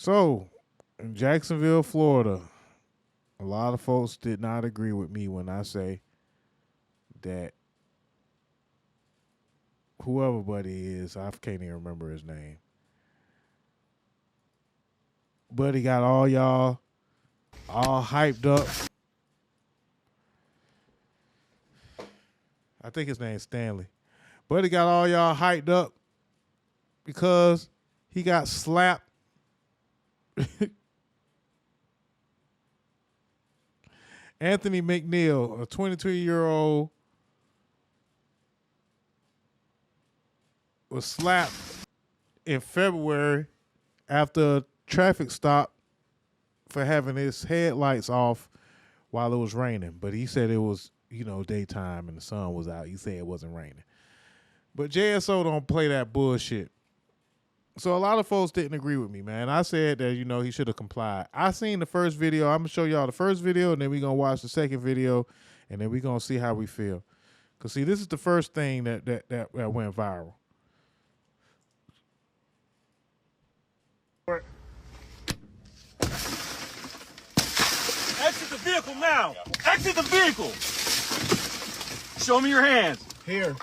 So, in Jacksonville, Florida, a lot of folks did not agree with me when I say that whoever Buddy is, I can't even remember his name. Buddy got all y'all all hyped up. I think his name's Stanley. Buddy got all y'all hyped up because he got slapped. Anthony McNeil, a 22-year-old, was slapped in February after a traffic stop for having his headlights off while it was raining. But he said it was, daytime and the sun was out. He said it wasn't raining. But JSO don't play that bullshit. So a lot of folks didn't agree with me, man. I said that, he should have complied. I seen the first video. I'm going to show y'all the first video, and then we're going to watch the second video, and then we're going to see how we feel. Because, see, this is the first thing that went viral. Exit the vehicle now. Exit the vehicle. Show me your hands. Here.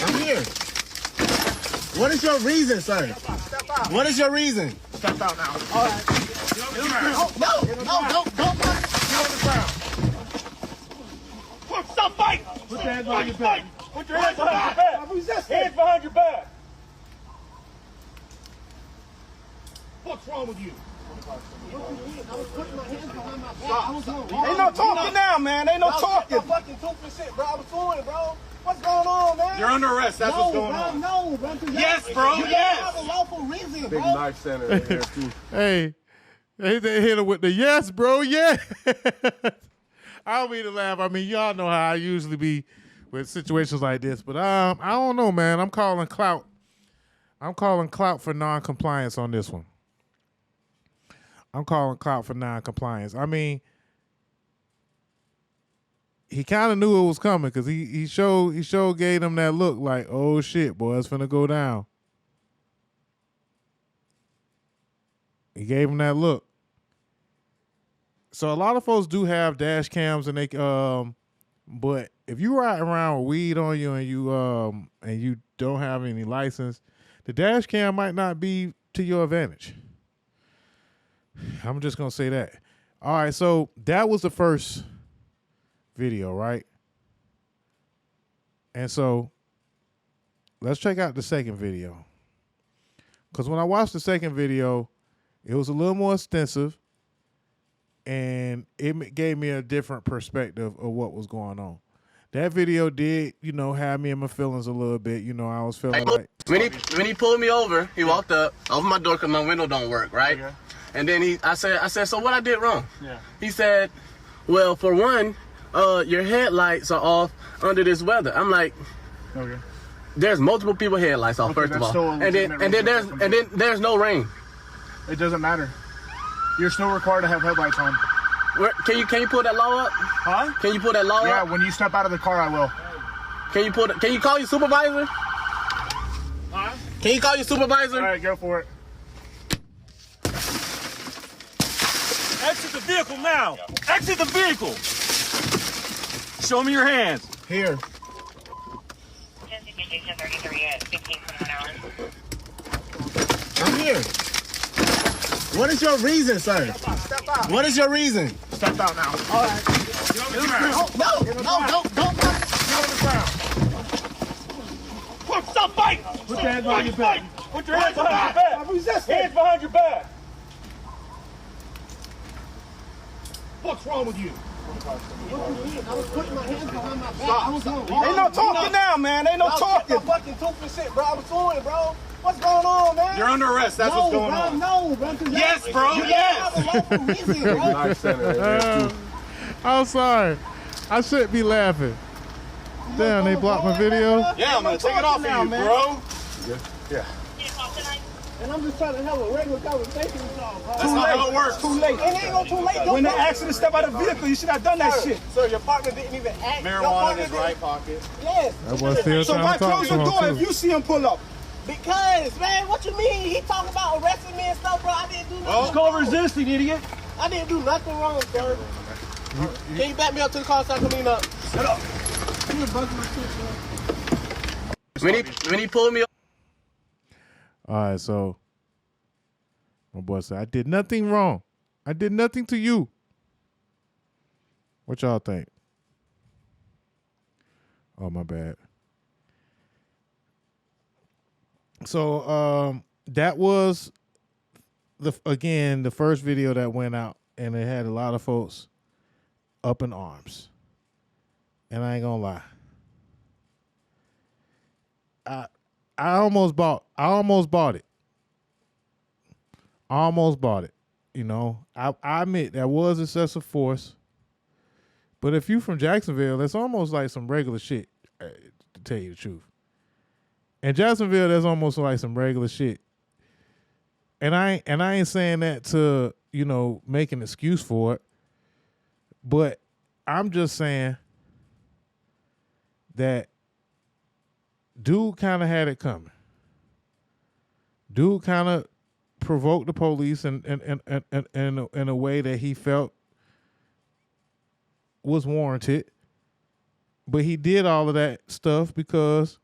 I'm here. What is your reason, sir? Step out. What is your reason? Step out now. All right. Get on the ground. No, don't. Get on the ground. Stop fighting. Put your hands behind your back. Put your hands behind your back. Hands behind your back. What's wrong with you? I was putting my hands behind my back. Ain't no talking now, man. Ain't no talking. I'm fucking stupid shit, bro. I was doing it, bro. What's going on, man? You're under arrest. That's what's going on. No, bro. Yes, bro. You have a lawful reason, bro. Big knife center in here, too. Hey, they hit him with the yes, bro, yeah. I don't mean to laugh. I mean, y'all know how I usually be with situations like this. But I don't know, man. I'm calling clout. I'm calling clout for non-compliance on this one. I'm calling clout for non-compliance. I mean, he kind of knew it was coming because he showed gave him that look like, oh shit, boy, it's finna go down. He gave him that look. So a lot of folks do have dash cams and they but if you ride around with weed on you and you don't have any license, the dash cam might not be to your advantage. I'm just gonna say that. All right, so that was the first video, right? And so let's check out the second video. Because when I watched the second video, it was a little more extensive and it gave me a different perspective of what was going on. That video did, have me in my feelings a little bit. I was feeling like... When he pulled me over, he walked up, opened my door because my window don't work, right? Okay. And then I said, so what I did wrong? Yeah. He said, well, for one, your headlights are off under this weather. I'm like, okay. There's multiple people headlights off, first of all. And then there's no rain. It doesn't matter. You're still required to have headlights on. Can you pull that law up? Huh? Can you pull that law up? Yeah, when you step out of the car, I will. Can you call your supervisor? Huh? Can you call your supervisor? All right, go for it. Exit the vehicle now. Exit the vehicle. Show me your hands. Here. I'm here. What is your reason, sir? Step out. What is your reason? Step out now. All right. Get on the ground. No, don't. Get on the ground. Stop fighting. Put your hands behind your back. Put your hands behind your back. Hands behind your back. What's wrong with you? I was putting my hands behind my back. Ain't no talking now, man. Ain't no talking. I'm fucking stupid shit, bro. I was doing it, bro. What's going on, man? You're under arrest. That's what's going on. No, bro. Yes, bro. Yes. You have a lawful reason, Big bro. knife center in here, too. I'm sorry. I shouldn't be laughing. Damn, they blocked my video. Yeah, I'm gonna take it off of you, bro. Yeah. And I'm just trying to have a regular conversation with y'all, bro. That's not how it works. Too late. It ain't no too late. When they asked you to step out of the vehicle, you should have done that shit. Sir, your partner didn't even ask. Marijuana in his right pocket. Yes. That boy still So trying why to talk close to the door him, if too. you see him pull up? Because, man, what you mean? He talking about arresting me and stuff, bro. I didn't do nothing. It's called resisting, idiot. I didn't do nothing wrong, sir. Can you back me up to the car so I can clean up? Shut up. You was bugging my shit, bro. When he pulled me All right, so my boy said, I did nothing wrong. I did nothing to you. What y'all think? Oh, my bad. So that was the first video that went out, and it had a lot of folks up in arms. And I ain't gonna lie. I almost bought it. Almost bought it. You know, I admit that was excessive force. But if you from Jacksonville, that's almost like some regular shit, to tell you the truth. In Jacksonville, that's almost like some regular shit. And I ain't saying that to, you know, make an excuse for it. But I'm just saying that dude kind of had it coming. Dude kind of provoked the police in a way that he felt was warranted. But he did all of that stuff because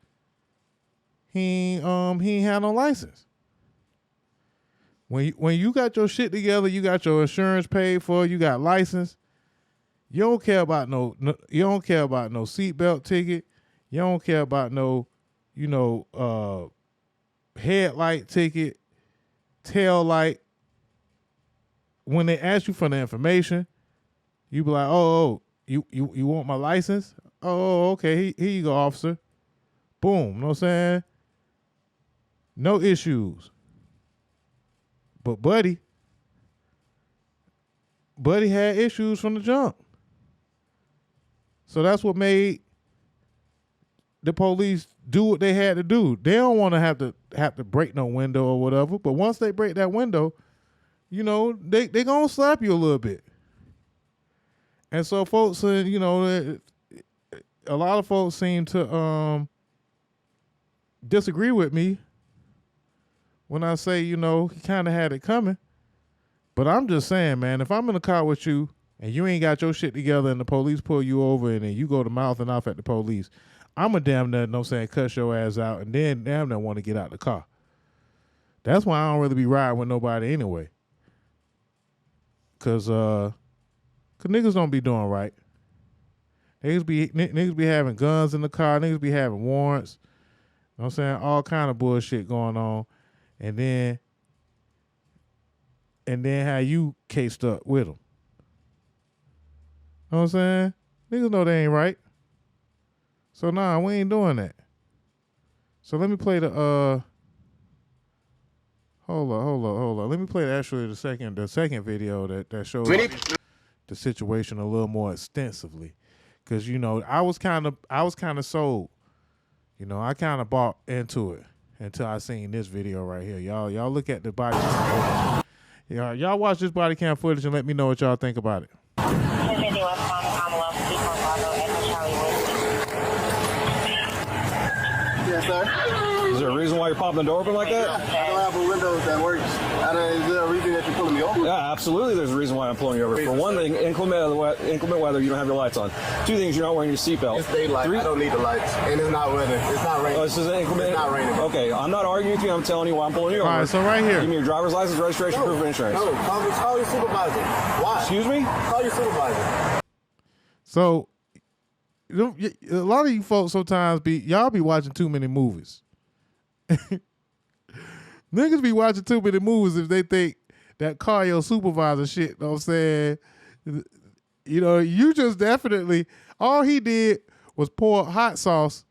he ain't had no license. When you got your shit together, you got your insurance paid for, you got license. You don't care about no seatbelt ticket. You don't care about no, you know, headlight ticket, tail light. When they ask you for the information, you be like, oh, you want my license? Oh, okay, here you go, officer. Boom, you know what I'm saying? No issues. But Buddy had issues from the jump. So that's what made the police do what they had to do. They don't want to have to break no window or whatever. But once they break that window, you know, they gonna slap you a little bit. And so folks, you know, a lot of folks seem to disagree with me when I say, you know, he kind of had it coming. But I'm just saying, man, if I'm in a car with you and you ain't got your shit together and the police pull you over and then you go to mouthing off at the police, I'm a damn near, no saying, cuss your ass out and then damn near want to get out the car. That's why I don't really be riding with nobody anyway. Cause niggas don't be doing right. Niggas be having guns in the car. Niggas be having warrants. You know what I'm saying? All kind of bullshit going on. And then how you cased up with them. You know what I'm saying? Niggas know they ain't right. So nah, we ain't doing that. So let me play the hold on. Let me play the second video that shows the situation a little more extensively. Cause you know, I was kind of sold. You know, I kind of bought into it until I seen this video right here. Y'all look at the body cam footage. Y'all watch this body cam footage and let me know what y'all think about it. Yes, sir. Is there a reason why you're popping the door open like that? I don't have a window that works. Is there a reason that you're pulling me over? Yeah, absolutely. There's a reason why I'm pulling you over. For one thing, inclement weather, you don't have your lights on. Two things, you're not wearing your seatbelt. It's daylight. I don't need the lights. And it's not weather. It's not raining. Oh, this is inclement? It's not raining. Okay, I'm not arguing with you. I'm telling you why I'm pulling you over. All right, so right here. Give me your driver's license, registration, proof of insurance. No, call your supervisor. Why? Excuse me? Call your supervisor. So a lot of you folks sometimes y'all be watching too many movies. Niggas be watching too many movies if they think that call your supervisor shit, you know what I'm saying? You know, you just definitely, all he did was pour hot sauce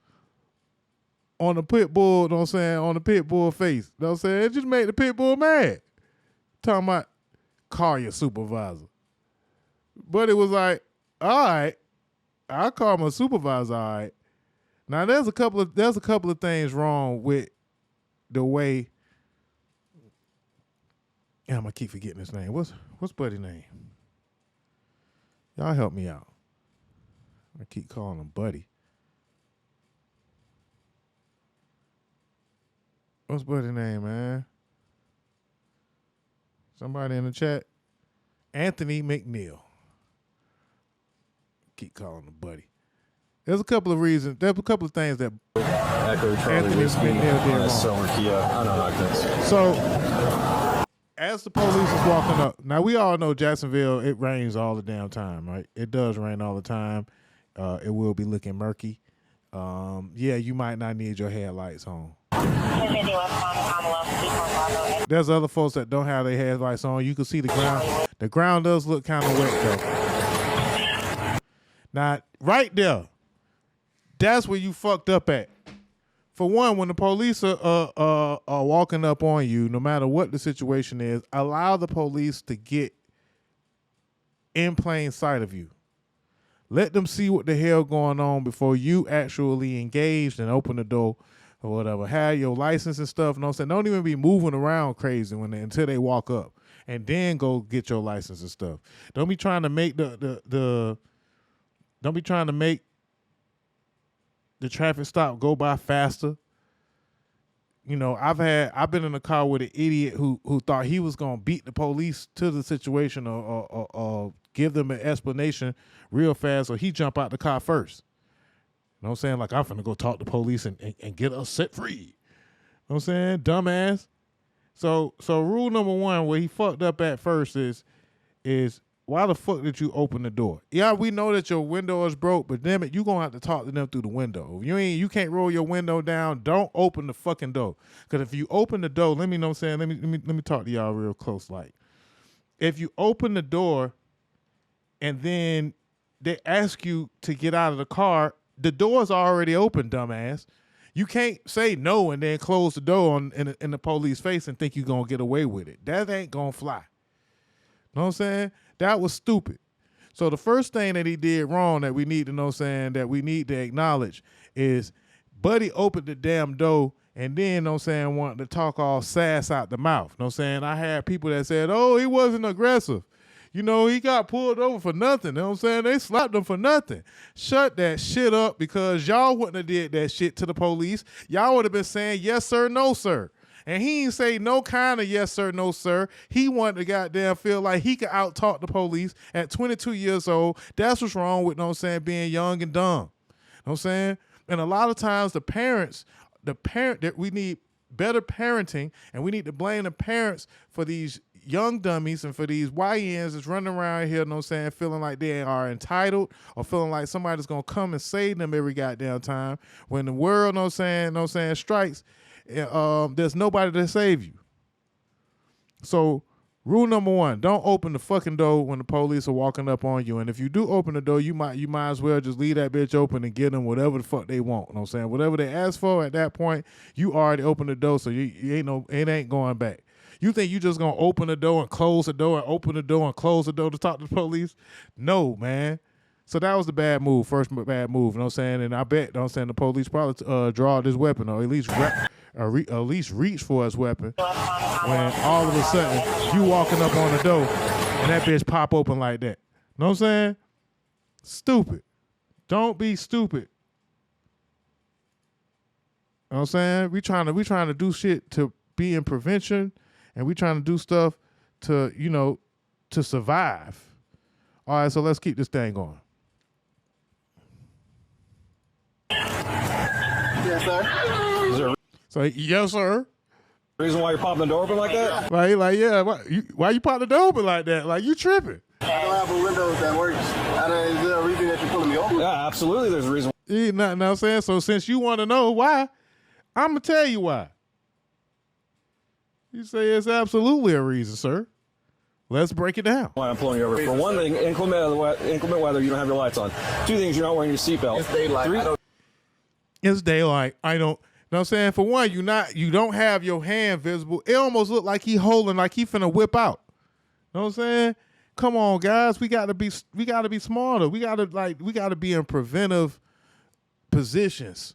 on the pit bull, you know what I'm saying, on the pit bull face. You know what I'm saying? It just made the pit bull mad. Talking about call your supervisor. But it was like, all right, I'll call my supervisor, all right. Now there's a couple of things wrong with the way Yeah, I'm gonna keep forgetting his name. What's Buddy's name? Y'all help me out. I keep calling him Buddy. What's Buddy's name, man? Somebody in the chat. Anthony McNeil. Keep calling him Buddy. There's a couple of reasons. There's a couple of things that Echo Charlie Anthony Whiskey, McNeil did wrong. Silver Kia. I don't like this. So, as the police is walking up, now we all know Jacksonville, it rains all the damn time, right? It does rain all the time. It will be looking murky. Yeah, you might not need your headlights on. There's other folks that don't have their headlights on. You can see the ground. The ground does look kind of wet, though. Now, right there, that's where you fucked up at. For one, when the police are walking up on you, no matter what the situation is, allow the police to get in plain sight of you. Let them see what the hell going on before you actually engaged and open the door or whatever. Have your license and stuff. You know what I'm saying? Don't even be moving around crazy until they walk up, and then go get your license and stuff. Don't be trying to make don't be trying to make the traffic stop go by faster. You know, I've been in a car with an idiot who thought he was gonna beat the police to the situation or give them an explanation real fast, so he jump out the car first. You know what I'm saying? Like, I'm finna go talk to police and get us set free. You know what I'm saying? Dumbass. So rule number one, where he fucked up at first is why the fuck did you open the door? Yeah, we know that your window is broke, but damn it, you gonna have to talk to them through the window. If you can't roll your window down, don't open the fucking door. Cause if you open the door, let me know what I'm saying. Let me talk to y'all real close. Like, if you open the door and then they ask you to get out of the car, the door's already open, dumbass. You can't say no and then close the door in the police face and think you're gonna get away with it. That ain't gonna fly. Know what I'm saying? That was stupid. So the first thing that he did wrong that we need to know, saying that we need to acknowledge, is Buddy opened the damn door and then, know what I'm saying, wanted to talk all sass out the mouth. Know what I'm saying? I had people that said, oh, he wasn't aggressive. You know, he got pulled over for nothing. You know what I'm saying? They slapped him for nothing. Shut that shit up, because y'all wouldn't have did that shit to the police. Y'all would have been saying, yes, sir, no, sir. And he ain't say no kind of yes, sir, no, sir. He wanted to goddamn feel like he could out-talk the police at 22 years old. That's what's wrong with, know what I'm saying, being young and dumb. Know what I'm saying? And a lot of times that we need better parenting, and we need to blame the parents for these young dummies and for these YNs that's running around here, know what I'm saying, feeling like they are entitled or feeling like somebody's going to come and save them every goddamn time. When the world, know what I'm saying, strikes, there's nobody to save you. So rule number one, don't open the fucking door when the police are walking up on you. And if you do open the door, you might as well just leave that bitch open and give them whatever the fuck they want. You know what I'm saying? Whatever they ask for at that point, you already opened the door, so it ain't going back. You think you just gonna open the door and close the door and open the door and close the door to talk to the police? No, man. So that was the bad move, first bad move, you know what I'm saying? And I bet, you know what I'm saying, the police probably draw this weapon, or at least reach for his weapon, when all of a sudden you walking up on the door and that bitch pop open like that. You know what I'm saying? Stupid. Don't be stupid. You know what I'm saying? We trying to do shit to be in prevention, and we trying to do stuff to, you know, to survive. All right, so let's keep this thing going. Yes, sir. Is there a So, yes, sir. reason why you're popping the door open like that? Like, yeah, why you pop the door open like that? Like, you tripping. I don't have a window that works. Is there a reason that you're pulling me over? Yeah, absolutely. There's a reason. You know what I'm saying? So since you want to know why, I'm going to tell you why. You say it's absolutely a reason, sir. Let's break it down. Why I'm pulling you over. For one thing, inclement weather, you don't have your lights on. Two things, you're not wearing your seatbelt. It's daylight. It's daylight. I don't, you know what I'm saying? For one, you don't have your hand visible. It almost looked like he holding, like he finna whip out. You know what I'm saying? Come on, guys. We gotta be smarter. We gotta be in preventive positions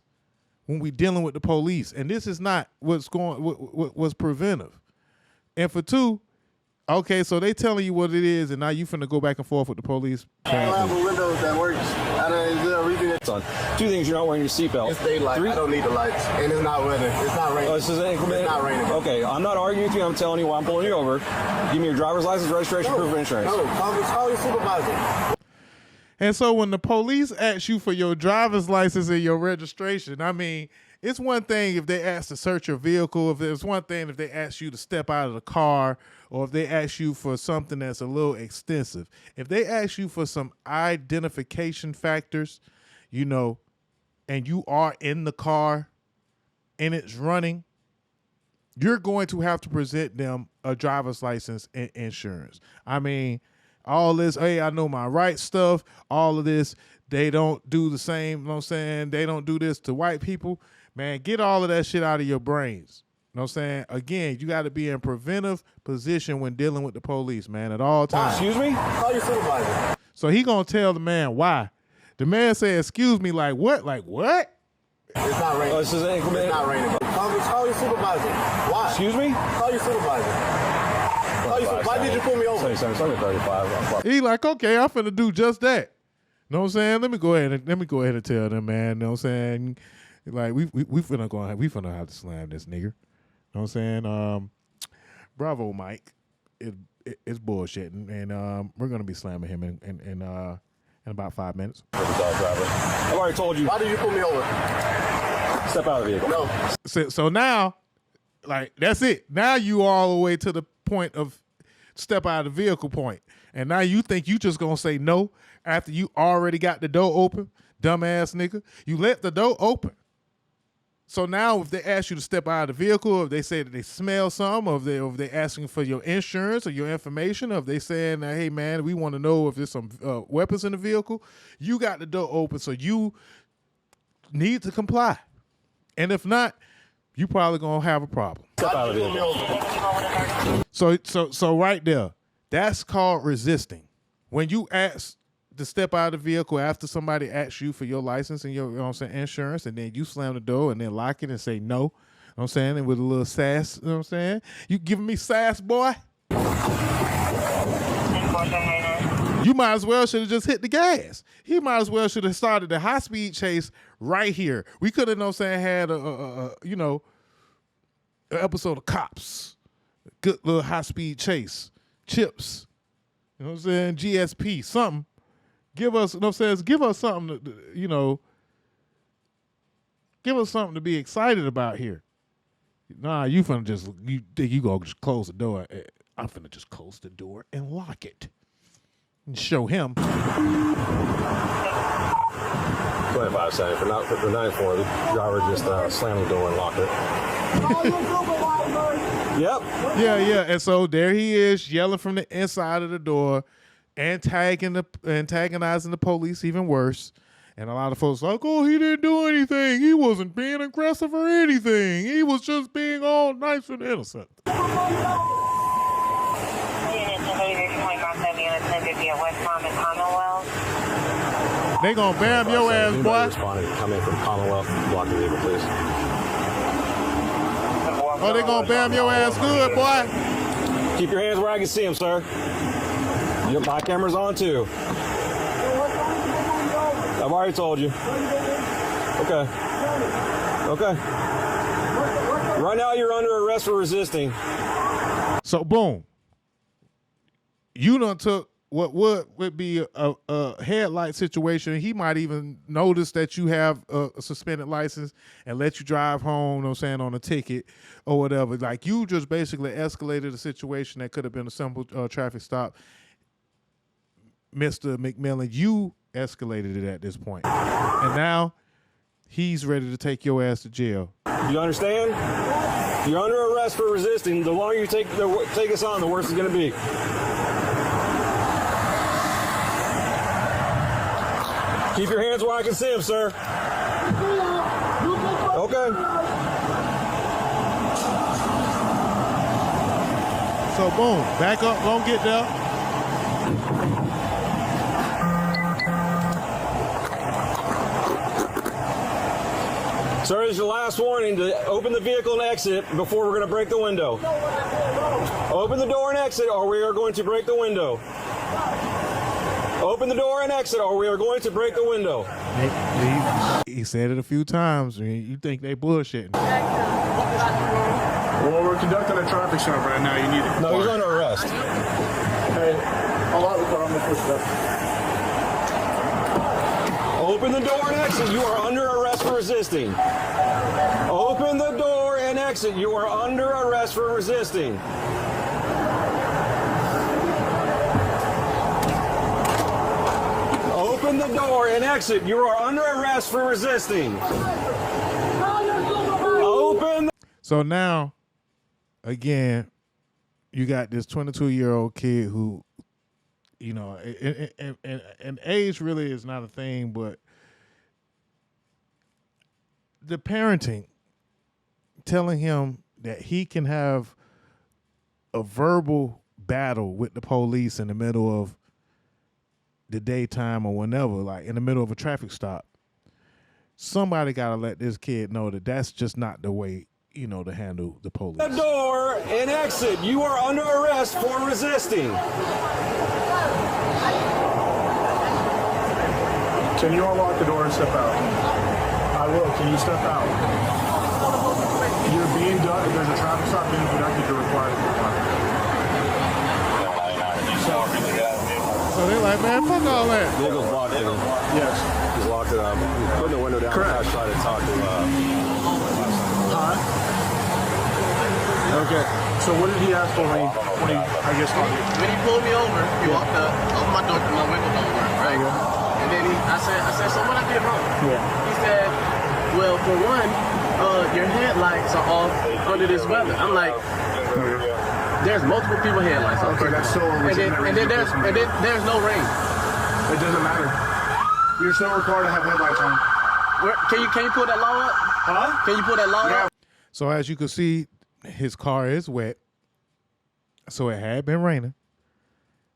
when we dealing with the police. And this is not what's preventive. And for two, Okay, so they telling you what it is, and now you finna go back and forth with the police. I don't have a window that works. Is there a reason it's on? Two things: you're not wearing your seatbelt. It's daylight. I don't need the lights, and it's not weather. It's not raining. Oh, this is inclement. It's not raining. Okay, I'm not arguing with you. I'm telling you why I'm pulling you over. Give me your driver's license, registration, proof of insurance. No, call your supervisor. And so when the police ask you for your driver's license and your registration, I mean, it's one thing if they ask to search your vehicle. If it's one thing if they ask you to step out of the car, or if they ask you for something that's a little extensive. If they ask you for some identification factors, you know, and you are in the car and it's running, you're going to have to present them a driver's license and insurance. I mean, all this, hey, I know my rights stuff, all of this, they don't do the same, you know what I'm saying? They don't do this to white people. Man, get all of that shit out of your brains. You know what I'm saying? Again, you got to be in preventive position when dealing with the police, man, at all times. Excuse me? Call your supervisor. So he going to tell the man why. The man said, excuse me, like what? Like what? It's not raining. Oh, this is inclement. It's not raining. Call your supervisor. Why? Excuse me? Call your supervisor. Why did you pull me over? 35. He like, okay, I'm finna do just that. You know what I'm saying? Let me go ahead and tell them, man. You know what I'm saying? Like we finna have to slam this nigger. You know what I'm saying? Bravo, Mike. It's bullshitting, and we're gonna be slamming him in about 5 minutes. I've already told you. Why did you pull me over? Step out of the vehicle. No. So now, like, that's it. Now you all the way to the point of step out of the vehicle point. And now you think you just gonna say no after you already got the door open? Dumbass nigga. You let the door open. So now if they ask you to step out of the vehicle, or if they say that they smell something, or if they asking for your insurance or your information, or if they saying, hey man, we want to know if there's some weapons in the vehicle, you got the door open, so you need to comply. And if not, you probably gonna have a problem. Step out of the vehicle. So right there, that's called resisting. When you ask to step out of the vehicle after somebody asks you for your license and your, you know what I'm saying, insurance, and then you slam the door and then lock it and say no, you know what I'm saying, and with a little sass, you know what I'm saying? You giving me sass, boy? You might as well should have just hit the gas. He might as well should have started the high-speed chase right here. We could have, you know what I'm saying, had an episode of Cops. Good little high-speed chase. Chips. You know what I'm saying? GSP, something. Give us, you know what I'm saying? Give us something to, you know, give us something to be excited about here. Nah, you finna just, you think you gonna just close the door. I'm finna just close the door and lock it. And show him. 25 seconds. For 9-4, the driver just slammed the door and locked it. Yep. Yeah. And so there he is, yelling from the inside of the door, antagonizing the police even worse. And a lot of folks like, oh, he didn't do anything. He wasn't being aggressive or anything. He was just being all nice and innocent. They gonna bam your ass, boy. Come in from Commonwealth. Block the vehicle, please. Oh, they gonna bam your ass good, boy. Keep your hands where I can see them, sir. My camera's on, too. I've already told you. Okay. Right now, you're under arrest for resisting. So, boom. You done took what would be a headlight situation. He might even notice that you have a suspended license and let you drive home, you know what I'm saying, on a ticket or whatever. Like, you just basically escalated a situation that could have been a simple traffic stop. Mr. McNeil, you escalated it at this point. And now he's ready to take your ass to jail. You understand? You're under arrest for resisting. The longer you take us on, the worse it's going to be. Keep your hands where I can see them, sir. Okay. So, boom. Back up. Don't get there. Sir, this is your last warning to open the vehicle and exit before we're going to break the window. Open the door and exit or we are going to break the window. Open the door and exit or we are going to break the window. He said it a few times. I mean, you think they bullshitting. Well, we're conducting a traffic stop right now. You need to comply. No, he's under arrest. Hey, I'll lock the car. I'm going to push it up. Open the door and exit. You are under arrest for resisting. Open the door and exit. You are under arrest for resisting. Open the door and exit. You are under arrest for resisting. Open. So now, again, you got this 22-year-old kid who, you know, and age really is not a thing, but the parenting telling him that he can have a verbal battle with the police in the middle of the daytime or whenever, like in the middle of a traffic stop. Somebody got to let this kid know that that's just not the way, you know, to handle the police. The door and exit. You are under arrest for resisting. Can you unlock the door and step out? I will. Can you step out? You're being done. If there's a traffic stop being conducted, you're required to comply. So they're like, man, fuck all that. Vehicle's blocked in. Yes. He's locked it up. He's putting the window down. Correct. I tried to talk to Okay. So what did he ask for when he I guess, talked to you? When he pulled me over, he walked up, opened my door because my window don't work, right? And then I said, so what I did wrong? Yeah. He said, well, for one, your headlights are off under this weather. I'm like, there's multiple people headlights off. Okay, that's so and then there's no rain. It doesn't matter. You're still required to have headlights on. Can you pull that law up? Huh? Can you pull that law up? So as you can see, his car is wet. So it had been raining.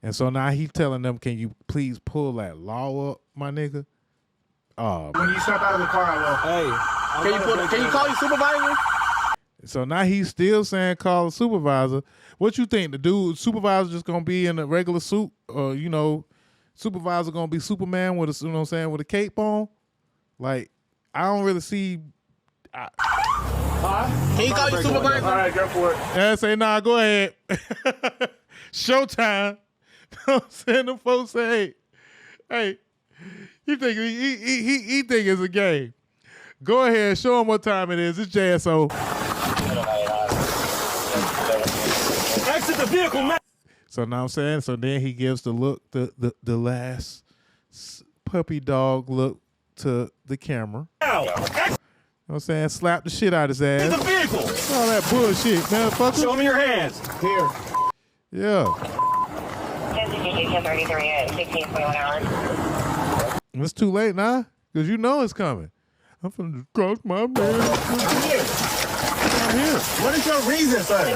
And so now he's telling them, can you please pull that law up, my nigga? When you step out of the car, I will. Hey. Can you call your supervisor? So now he's still saying call the supervisor. What you think? The dude, supervisor just going to be in a regular suit? Or, you know, supervisor going to be Superman with a, you know what I'm saying, with a cape on? Like, I don't really see... Can you call your supervisor? All right, go for it. And say, nah, go ahead. Showtime. You know what I'm saying? The folks say, hey, he think he think it's a game. Go ahead, show him what time it is. It's JSO. Exit the vehicle, man. So now I'm saying, so then he gives the look, the last puppy dog look to the camera. Now, You know what I'm saying? Slap the shit out his ass. the vehicle. All that bullshit, motherfucker. Show me your hands. Here. Yeah. 1033 at 16:21 hours. It's too late now, because you know it's coming. I'm finna cross my man. I'm here. What is your reason, sir?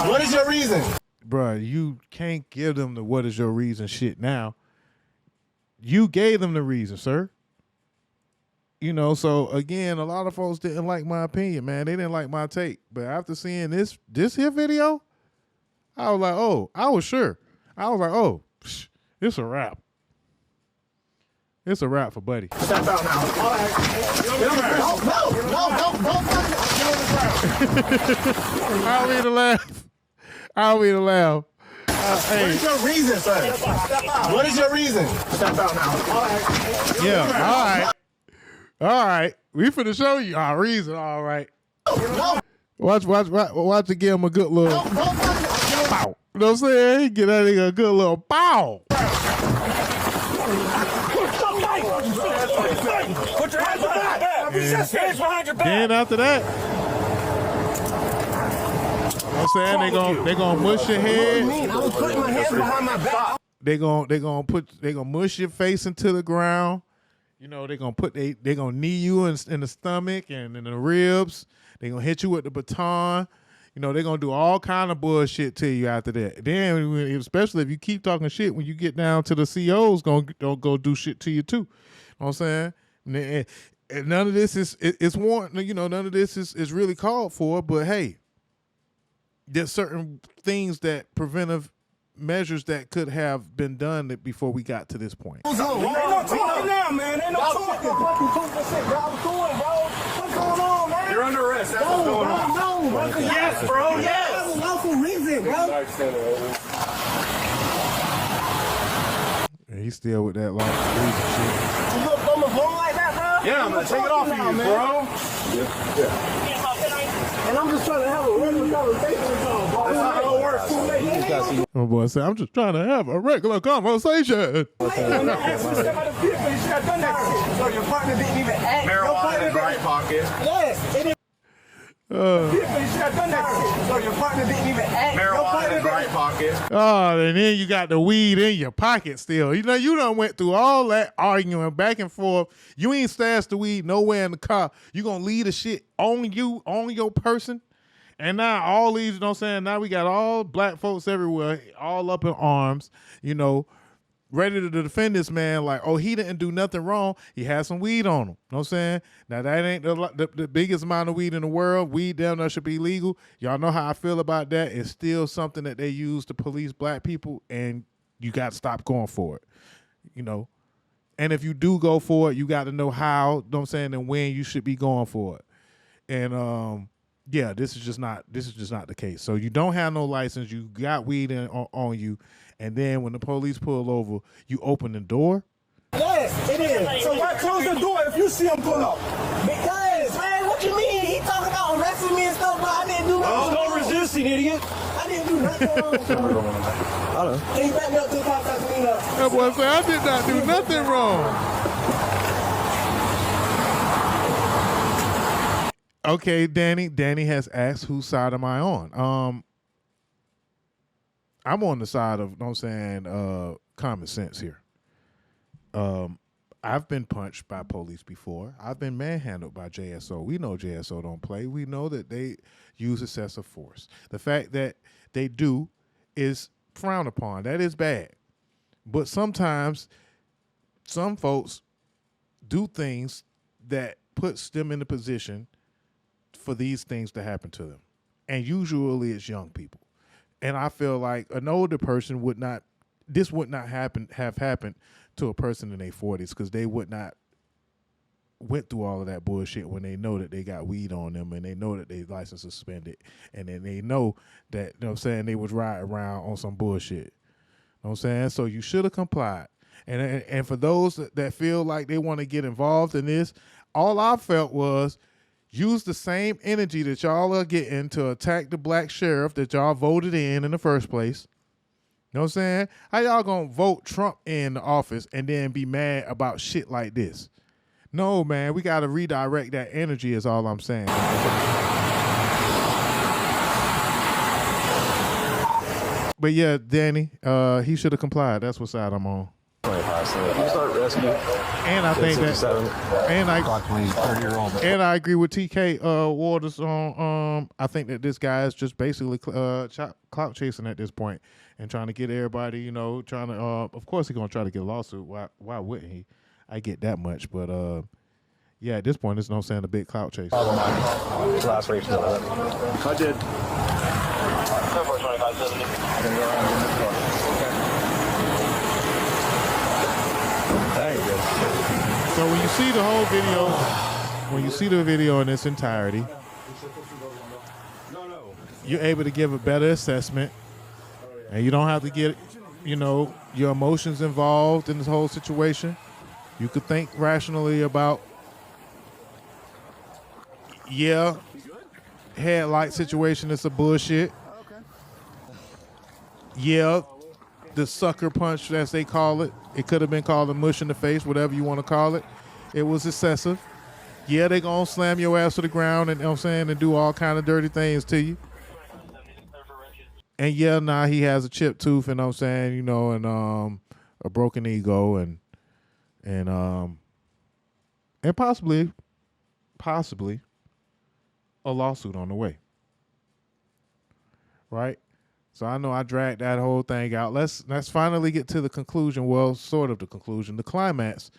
What is your reason? Bruh, you can't give them the what is your reason shit now. You gave them the reason, sir. You know, so again, a lot of folks didn't like my opinion, man. They didn't like my take. But after seeing this here video, I was like, oh, I was sure. I was like, oh, it's a wrap. It's a wrap for Buddy. Step out now. All right. I don't mean to laugh. What is your reason, sir? What is your reason? Step out now. All right. Yeah, all right. We finna show you our reason, all right. Watch it give him a good little pow. You know what I'm saying? He get that nigga a good little pow. Put your hands behind your back. Hands behind your back. Then after that, you know what I'm saying? They gonna mush your head. I was putting my hands behind my back. They gonna mush your face into the ground. You know, they gonna knee you in the stomach and in the ribs. They gonna hit you with the baton. You know, they're going to do all kind of bullshit to you after that. Then, especially if you keep talking shit, when you get down to the COs, going to go do shit to you too. You know what I'm saying? And none of this it's warranted, none of this is really called for, but hey, there's certain things that preventive measures that could have been done before we got to this point. Ain't no talking now, man. Ain't no talking. What's going on, man? You're under arrest. That's what's going on. No, yes, bro. Yes. That's a lawful reason, bro. And he's still with that long reason shit. You look from the phone like that, bro? Yeah, I'm gonna take it off of you, bro. And I'm just trying to have a regular conversation with y'all, bro. That's not how it works. My boy said, I'm just trying to have a regular conversation. So your partner didn't even act. Marijuana in his right pocket. Yes, it is. So your partner didn't even act. Marijuana in his right pocket. Oh, and then you got the weed in your pocket still. You done went through all that arguing back and forth. You ain't stashed the weed nowhere in the car. You gonna leave the shit on you, on your person. And now all these, now we got all black folks everywhere, all up in arms, ready to defend this man like, oh, he didn't do nothing wrong. He had some weed on him. You know what I'm saying? Now, that ain't the biggest amount of weed in the world. Weed down there should be legal. Y'all know how I feel about that. It's still something that they use to police black people, and you got to stop going for it, And if you do go for it, you got to know how, and when you should be going for it. And, yeah, this is just not the case. So you don't have no license. You got weed on you. And then when the police pull over, you open the door? Yes, it is. So why close the door if you see him pull up? Because, man, what you mean? He talking about arresting me and stuff, but I didn't do nothing. No resisting, idiot. I didn't do nothing wrong. Can you back me up to the cops after me up? That boy said, I did not do nothing wrong. Okay, Danny. Danny has asked, whose side am I on? I'm on the side of, common sense here. I've been punched by police before. I've been manhandled by JSO. We know JSO don't play. We know that they use excessive force. The fact that they do is frowned upon. That is bad. But sometimes some folks do things that puts them in a position for these things to happen to them. And usually it's young people. And I feel like an older person would not have happened to a person in their 40s, because they would not went through all of that bullshit when they know that they got weed on them and they know that their license is suspended, and then they know that, they was riding around on some bullshit. So you should have complied. And for those that feel like they want to get involved in this, all I felt was, use the same energy that y'all are getting to attack the black sheriff that y'all voted in the first place. You know what I'm saying? How y'all gonna vote Trump in the office and then be mad about shit like this? No, man, we gotta redirect that energy is all I'm saying. But yeah, Danny, he should have complied. That's what side I'm on. You start rescue. And I think that, and I agree with TK Waters on. I think that this guy is just basically clout chasing at this point and trying to get everybody, trying to. Of course, he's gonna try to get a lawsuit. Why wouldn't he? I get that much, but yeah, at this point, it's a big clout chase. Last race. I did. So when you see the whole video, when you see the video in its entirety, you're able to give a better assessment, and you don't have to get, your emotions involved in this whole situation. You could think rationally about, headlight situation is a bullshit. Yeah, the sucker punch, as they call it. It could have been called a mush in the face, whatever you want to call it. It was excessive. Yeah, they gonna slam your ass to the ground and and do all kind of dirty things to you. And yeah, he has a chipped tooth, and and a broken ego, and possibly a lawsuit on the way. Right? So I know I dragged that whole thing out. Let's finally get to the conclusion. Well, sort of the conclusion, the climax.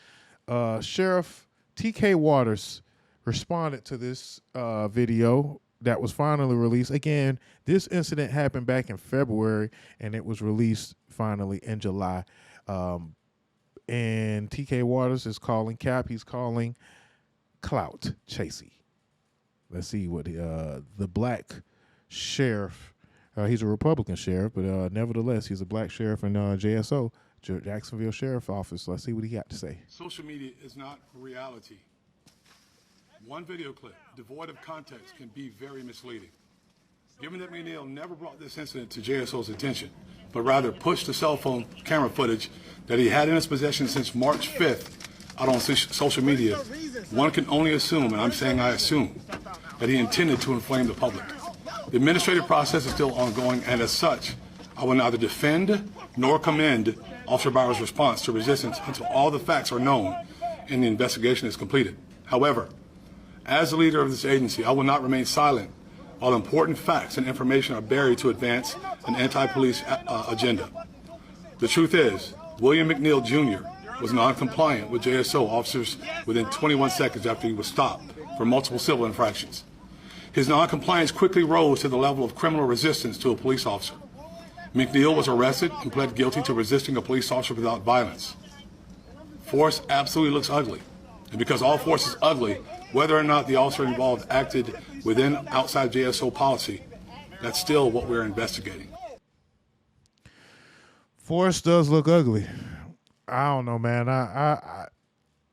Sheriff TK Waters responded to this video that was finally released. Again, this incident happened back in February, and it was released finally in July. And TK Waters is calling Cap. He's calling clout chasey. Let's see what the black sheriff. He's a Republican sheriff, but nevertheless, he's a black sheriff in JSO, Jacksonville Sheriff Office. Let's see what he got to say. Social media is not reality. One video clip, devoid of context, can be very misleading. Given that McNeil never brought this incident to JSO's attention, but rather pushed the cell phone camera footage that he had in his possession since March 5th out on social media, one can only assume, and I'm saying I assume, that he intended to inflame the public. The administrative process is still ongoing, and as such, I will neither defend nor commend Officer Bauer's response to resistance until all the facts are known and the investigation is completed. However, as the leader of this agency, I will not remain silent while important facts and information are buried to advance an anti-police agenda. The truth is, William McNeil Jr. was non-compliant with JSO officers within 21 seconds after he was stopped for multiple civil infractions. His non-compliance quickly rose to the level of criminal resistance to a police officer. McNeil was arrested and pled guilty to resisting a police officer without violence. Force absolutely looks ugly. And because all force is ugly, whether or not the officer involved acted within outside JSO policy, that's still what we're investigating. Force does look ugly. I don't know, man. I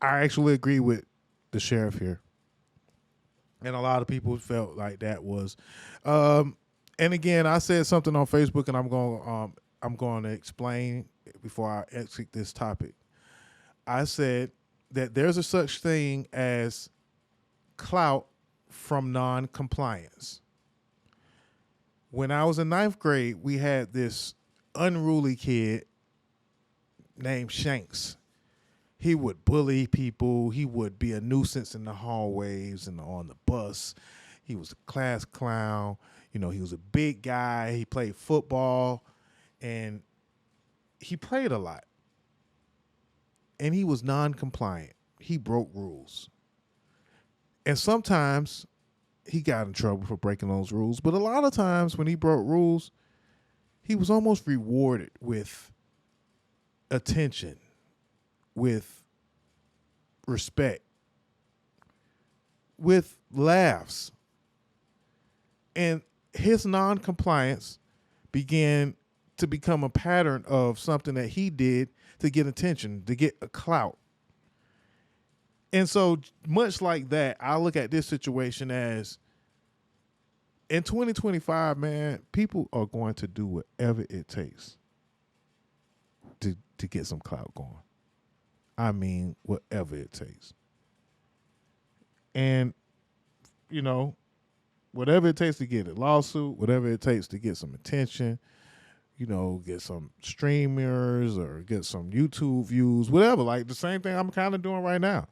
actually agree with the sheriff here. And a lot of people felt like that was and again, I said something on Facebook, and I'm going to explain before I exit this topic. I said that there's a such thing as clout from non-compliance. When I was in 9th grade, we had this unruly kid named Shanks. He would bully people. He would be a nuisance in the hallways and on the bus. He was a class clown. You know, he was a big guy. He played football, and he played a lot. And he was non-compliant. He broke rules. And sometimes he got in trouble for breaking those rules. But a lot of times when he broke rules, he was almost rewarded with attention, with respect, with laughs. And his non-compliance began to become a pattern of something that he did to get attention, to get a clout. And so much like that, I look at this situation as in 2025, man, people are going to do whatever it takes to get some clout going. I mean, whatever it takes. And, you know, whatever it takes to get a lawsuit, whatever it takes to get some attention, you know, get some streamers or get some YouTube views, whatever. Like the same thing I'm kind of doing right now.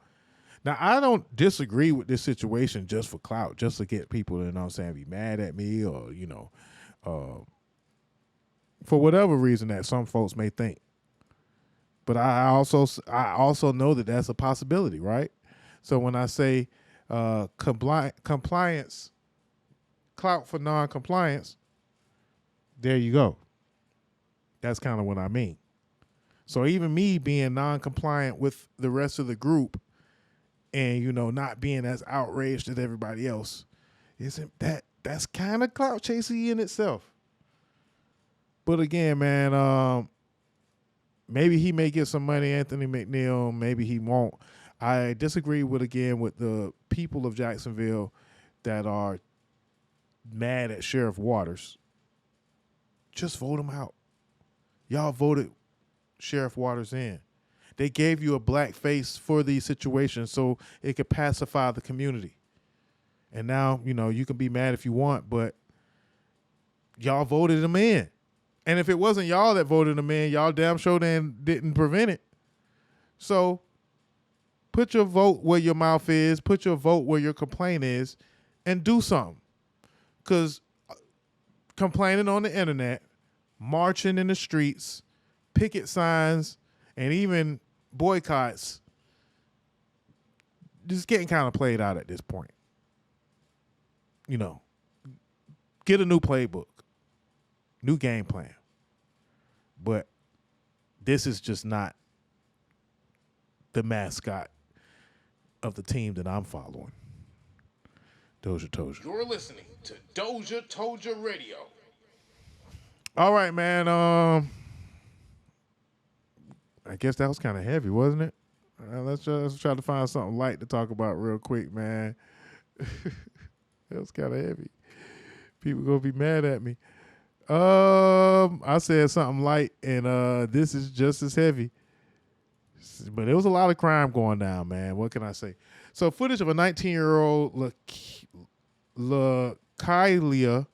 Now, I don't disagree with this situation just for clout, just to get people, you know what I'm saying, be mad at me or, you know, for whatever reason that some folks may think. But I also know that that's a possibility, right? So when I say compliance, clout for non-compliance, there you go. That's kind of what I mean. So even me being non-compliant with the rest of the group and, you know, not being as outraged as everybody else, that's kind of clout chasing in itself. But again, man, maybe he may get some money, Anthony McNeil. Maybe he won't. I disagree with the people of Jacksonville that are mad at Sheriff Waters. Just vote him out. Y'all voted Sheriff Waters in. They gave you a black face for these situations so it could pacify the community. And now, you know, you can be mad if you want, but y'all voted him in. And if it wasn't y'all that voted him in, y'all damn sure didn't prevent it. So put your vote where your mouth is, put your vote where your complaint is, and do something. Because complaining on the internet, marching in the streets, picket signs, and even boycotts, just getting kind of played out at this point. You know, get a new playbook, new game plan. But this is just not the mascot of the team that I'm following. DozhaToldya. You're listening to DozhaToldya Radio. All right, man. I guess that was kind of heavy, wasn't it? Let's try to find something light to talk about real quick, man. That was kind of heavy. People gonna be mad at me. I said something light, and this is just as heavy. But there was a lot of crime going down, man. What can I say? So footage of a 19-year-old LaKylia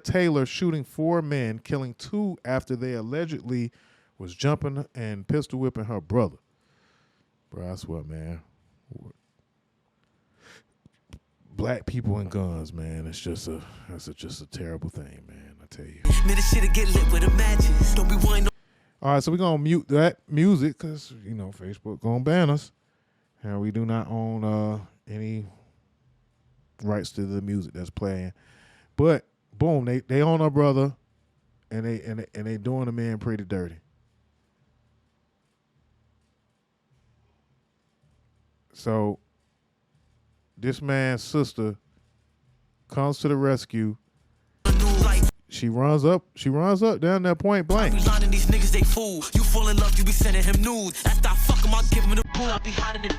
Taylor shooting 4 men, killing 2 after they allegedly was jumping and pistol whipping her brother. Bro, I swear, man. Black people and guns, man. It's just a terrible thing, man. I tell you. Get lit with the matches. Don't be whining. All right, so we're gonna mute that music because Facebook gonna ban us, and we do not own any rights to the music that's playing. But boom, they own our brother, and they doing the man pretty dirty. So this man's sister comes to the rescue. She runs up down that point blank. These niggas, they fool. You fall in love, you be sending him nudes. After I fuck him, I'll give him the pool. I'll be hiding in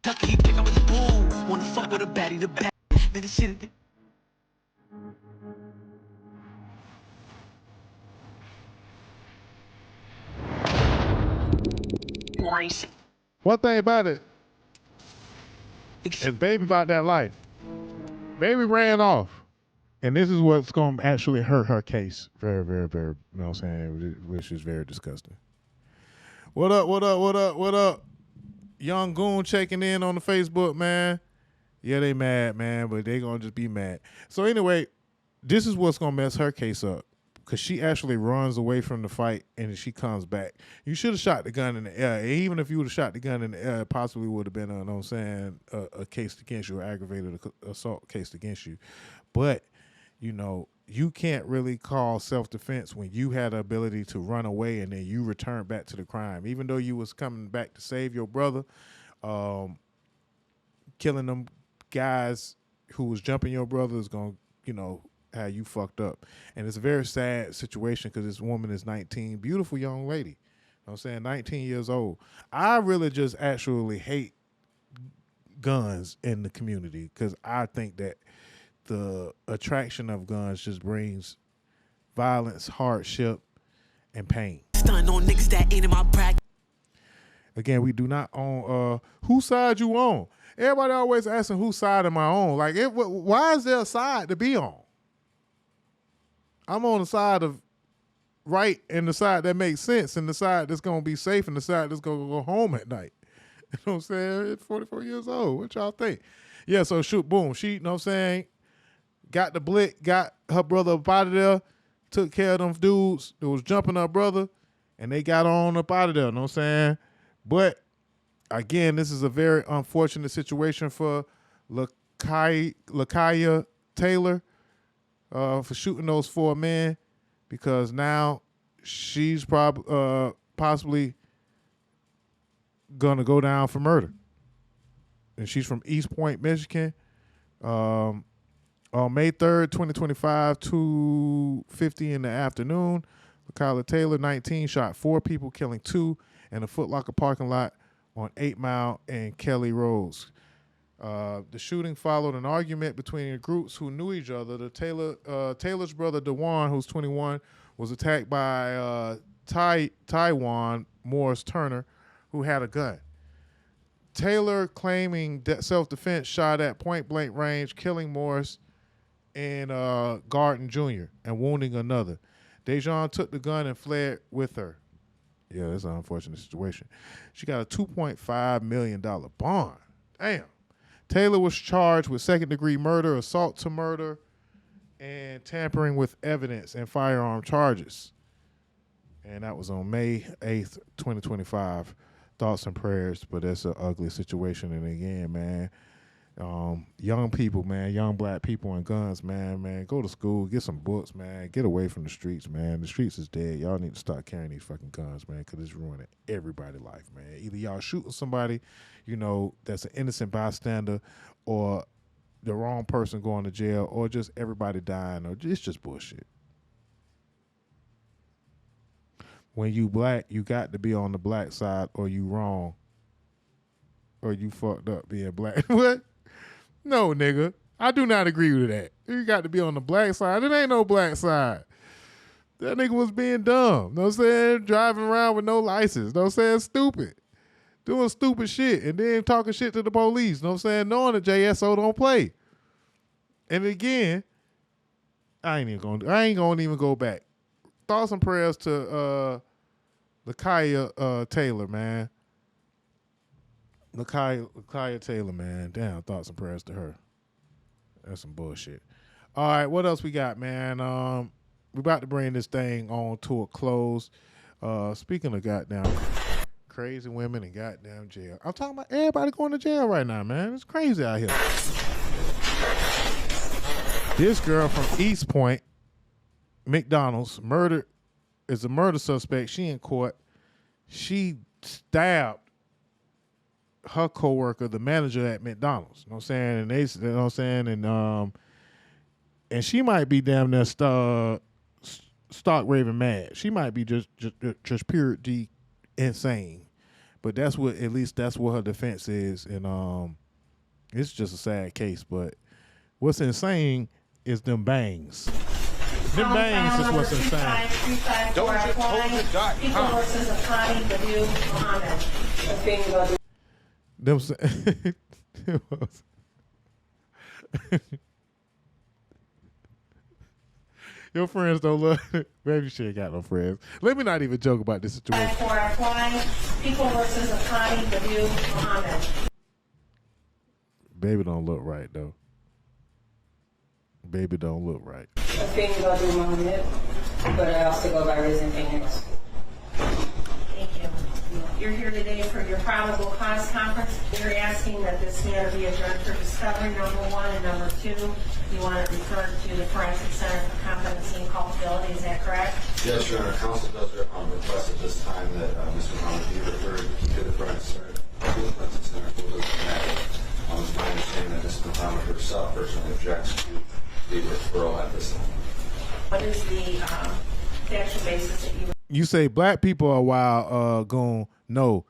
tuck, he pick up his pool. Wanna fuck with a baddie, the bad. Man, this shit. One thing about it is baby about that life. Baby ran off. And this is what's going to actually hurt her case. Very, very, very, you know what I'm saying? Which is very disgusting. What up? Young Goon checking in on the Facebook, man. Yeah, they mad, man, but they going to just be mad. So anyway, this is what's going to mess her case up. Because she actually runs away from the fight and she comes back. You should have shot the gun in the air. Even if you would have shot the gun in the air, it possibly would have been, you know what I'm saying, a case against you, or aggravated assault case against you. But, you can't really call self-defense when you had the ability to run away and then you return back to the crime. Even though you was coming back to save your brother, killing them guys who was jumping your brother is going to, how you fucked up. And it's a very sad situation because this woman is 19, beautiful young lady. You know what I'm saying? 19 years old. I really just actually hate guns in the community because I think that the attraction of guns just brings violence, hardship, and pain. On niggas that ain't in my bracket. Again, we do not own whose side you on. Everybody always asking whose side am I on. Like, why is there a side to be on? I'm on the side of right and the side that makes sense and the side that's going to be safe and the side that's going to go home at night. You know what I'm saying? 44 years old. What y'all think? Yeah, so shoot, boom. She, you know what I'm saying, got the blick, got her brother up out of there, took care of them dudes that was jumping her brother, and they got on up out of there, you know what I'm saying? But, again, this is a very unfortunate situation for LaKylia Taylor. For shooting those 4 men, because now she's possibly gonna go down for murder. And she's from East Point, Michigan. On May 3rd, 2025, 2:50 in the afternoon, LaKylia Taylor, 19, shot 4 people, killing 2 in a Foot Locker parking lot on 8 Mile and Kelly Roads. The shooting followed an argument between the groups who knew each other. The Taylor's brother, DeJuan, who's 21, was attacked by Taiwan Morris Turner, who had a gun. Taylor, claiming self-defense, shot at point-blank range, killing Morris and Garden Jr. and wounding another. Dejan took the gun and fled with her. Yeah, that's an unfortunate situation. She got a $2.5 million bond. Damn. Taylor was charged with second-degree murder, assault to murder, and tampering with evidence and firearm charges. And that was on May 8th, 2025. thoughts and prayers, but that's an ugly situation. And again, man, young people, man, young black people and guns, man, go to school, get some books, man, get away from the streets, man. The streets is dead. Y'all need to start carrying these fucking guns, man, because it's ruining everybody's life, man. Either y'all shooting somebody, that's an innocent bystander, or the wrong person going to jail, or just everybody dying, or it's just bullshit. When you black, you got to be on the black side, or you wrong, or you fucked up being black. What? No, nigga. I do not agree with that. You got to be on the black side. It ain't no black side. That nigga was being dumb. Know what I'm saying? Driving around with no license. Know what I'm saying? Stupid. Doing stupid shit and then talking shit to the police. Know what I'm saying? Knowing the JSO don't play. And again, I ain't gonna even go back. Thoughts and prayers to Lakaya Taylor, man. Lakaya Taylor, man. Damn, thoughts and prayers to her. That's some bullshit. All right, what else we got, man? We're about to bring this thing on to a close. Speaking of goddamn crazy women and goddamn jail, I'm talking about everybody going to jail right now, man. It's crazy out here. This girl from East Point, McDonald's, is a murder suspect. She in court. She stabbed her coworker, the manager at McDonald's. You know what I'm saying? And they, you know what I'm saying? And she might be damn near stark raving mad. She might be just pure D insane. But that's what her defense is. And it's just a sad case. But what's insane is them bangs. Them bangs is what's insane. DOZHATOLDYA.COM. Your friends don't look. Maybe she ain't got no friends. Let me not even joke about this situation. People versus Akani Badu Muhammad. Baby don't look right though. Baby don't look right. Thing Badu Muhammad, but I also go by Risen Fingers. Thank you. You're here today for your probable cause conference. You're asking that this matter be adjourned for discovery, number one, and number two, you want it referred to the Forensic Center for Competency and Culpability. Is that correct? Yes, Your Honor. Counsel does request at this time that Mr. Muhammad be referred to the Forensic Center for this matter. It's my understanding that Ms. Muhammad herself personally objects to the referral at this time. What is the actual basis that you say black people are wild, gonna know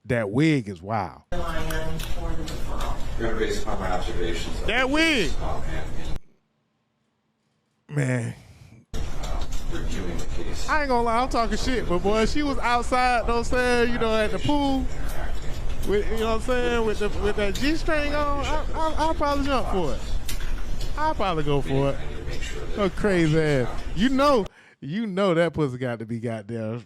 that wig is wild. Rely on for the referral? You're going to base upon my observations. That wig! Man. Reviewing the case. I ain't gonna lie, I'm talking shit, but boy, she was outside, know what I'm saying, at the pool, with, you know what I'm saying, with that G-string on, I'll probably jump for it. I'll probably go for it. Oh, crazy ass. You know that pussy got to be goddamn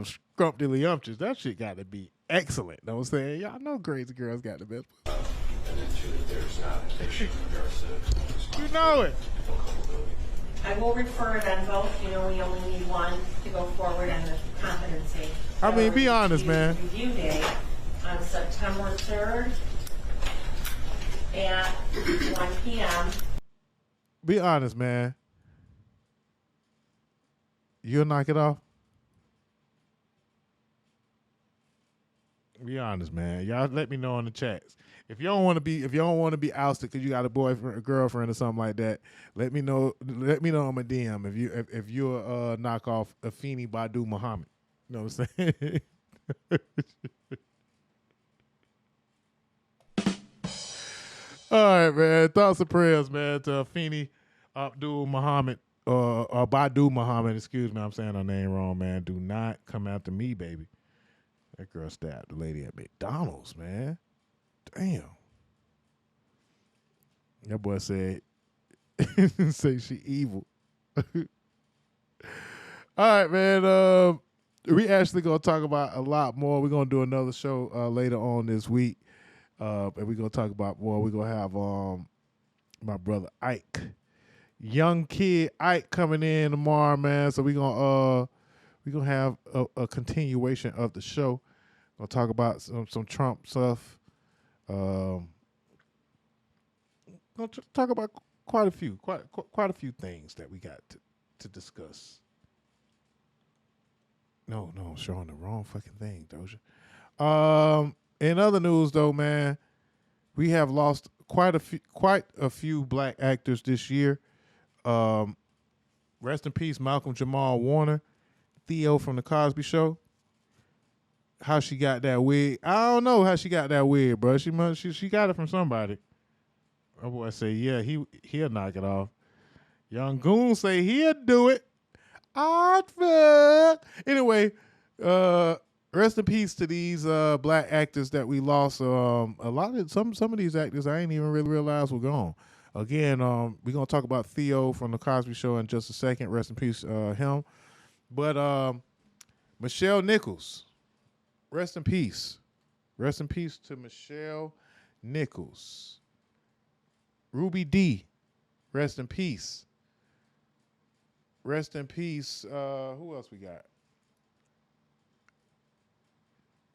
scrumptious. That shit got to be excellent. Know what I'm saying? Y'all know crazy girls got the best pussy. You know it. I will refer it on both. We only need one to go forward on the competency. I mean, be honest, man. Review day on September 3rd at 1 p.m. Be honest, man. You'll knock it off? Be honest, man. Y'all let me know in the chats. If you don't want to be ousted because you got a boyfriend, a girlfriend, or something like that, let me know. Let me know on my DM if you're knock off Afeni Badu Muhammad. You know what I'm saying? All right, man. Thoughts and prayers, man, to Afeni Abdul Muhammad or Badu Muhammad. Excuse me, I'm saying her name wrong, man. Do not come after me, baby. That girl stabbed the lady at McDonald's, man. Damn. That boy said, say she evil. All right, man. We actually going to talk about a lot more. We're going to do another show later on this week. And we're going to talk about more. We're going to have my brother Ike. Young kid Ike coming in tomorrow, man. So we're going to have a continuation of the show. We'll talk about some Trump stuff. We'll talk about quite a few things that we got to discuss. No, I'm showing the wrong fucking thing, Dozha. In other news, though, man, we have lost quite a few black actors this year. Rest in peace, Malcolm Jamal Warner, Theo from the Cosby Show. How she got that wig? I don't know how she got that wig, bro. She got it from somebody. My boy say, yeah, he'll knock it off. Young Goon say he'll do it. Anyway, rest in peace to these black actors that we lost. A lot of some of these actors I ain't even really realized were gone. Again, we're gonna talk about Theo from the Cosby Show in just a second. Rest in peace, him. But Michelle Nichols, rest in peace. Rest in peace to Michelle Nichols. Ruby D, rest in peace. Rest in peace. Who else we got?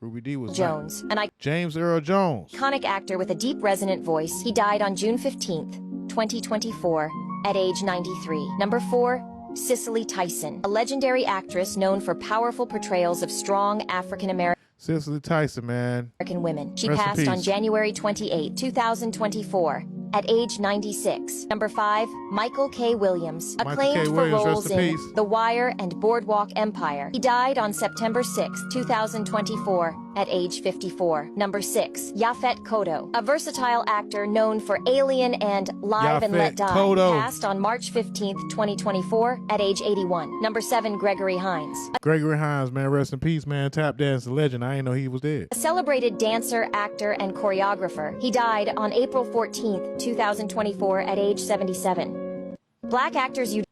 Ruby D was Jones, James Earl Jones. Iconic actor with a deep resonant voice. He died on June 15th, 2024, at age 93. Number 4, Cicely Tyson, a legendary actress known for powerful portrayals of strong African American Cicely Tyson, man. women. She Rest in passed peace. on January 28, 2024. At age 96. Number 5, Michael K. Williams, acclaimed for roles in The Wire and Boardwalk Empire. He died on September 6, 2024, at age 54. Number 6, Yaphet Kotto, a versatile actor known for Alien and Live and Let Die. Kotto. Passed on March 15, 2024, at age 81. Number 7, Gregory Hines. Gregory Hines, man, rest in peace, man. Tap dance legend. I didn't know he was dead. A celebrated dancer, actor, and choreographer. He died on April 14th, 2024 at age 77. Black actors you...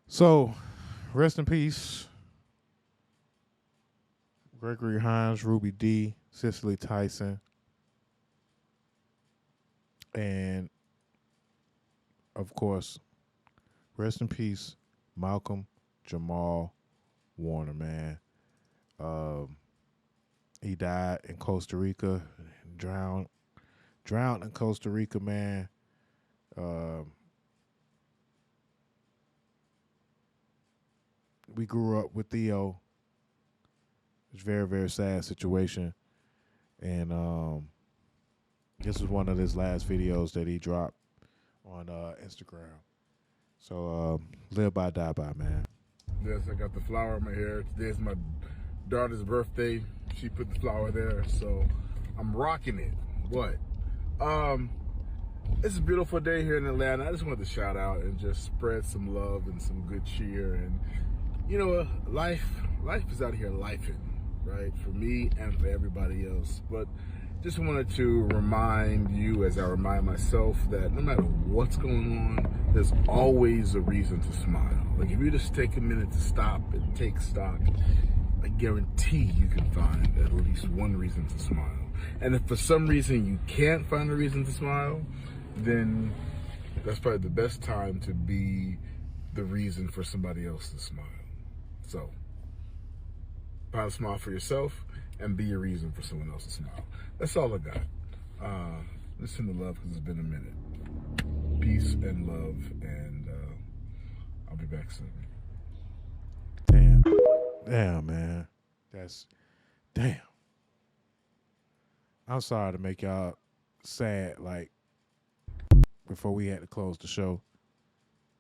So, rest in peace. Gregory Hines, Ruby D, Cicely Tyson, and, of course, rest in peace, Malcolm Jamal Warner, man. He died in Costa Rica, drowned in Costa Rica, man. We grew up with Theo. It's a very, very sad situation. And this is one of his last videos that he dropped on Instagram. So live by, die by, man. Yes, I got the flower in my hair. Today's my daughter's birthday. She put the flower there, so I'm rocking it. What? It's a beautiful day here in Atlanta. I just wanted to shout out and just spread some love and some good cheer. And you know, life is out here lifing, right? For me and for everybody else. But just wanted to remind you, as I remind myself, that no matter what's going on, there's always a reason to smile. Like if you just take a minute to stop and take stock, I guarantee you can find at least one reason to smile. And if for some reason you can't find a reason to smile, then that's probably the best time to be the reason for somebody else to smile. So, find a smile for yourself and be a reason for someone else to smile. That's all I got. Listen to love because it's been a minute. Peace and love, and I'll be back soon. Damn, man. Damn. I'm sorry to make y'all sad, like, before we had to close the show.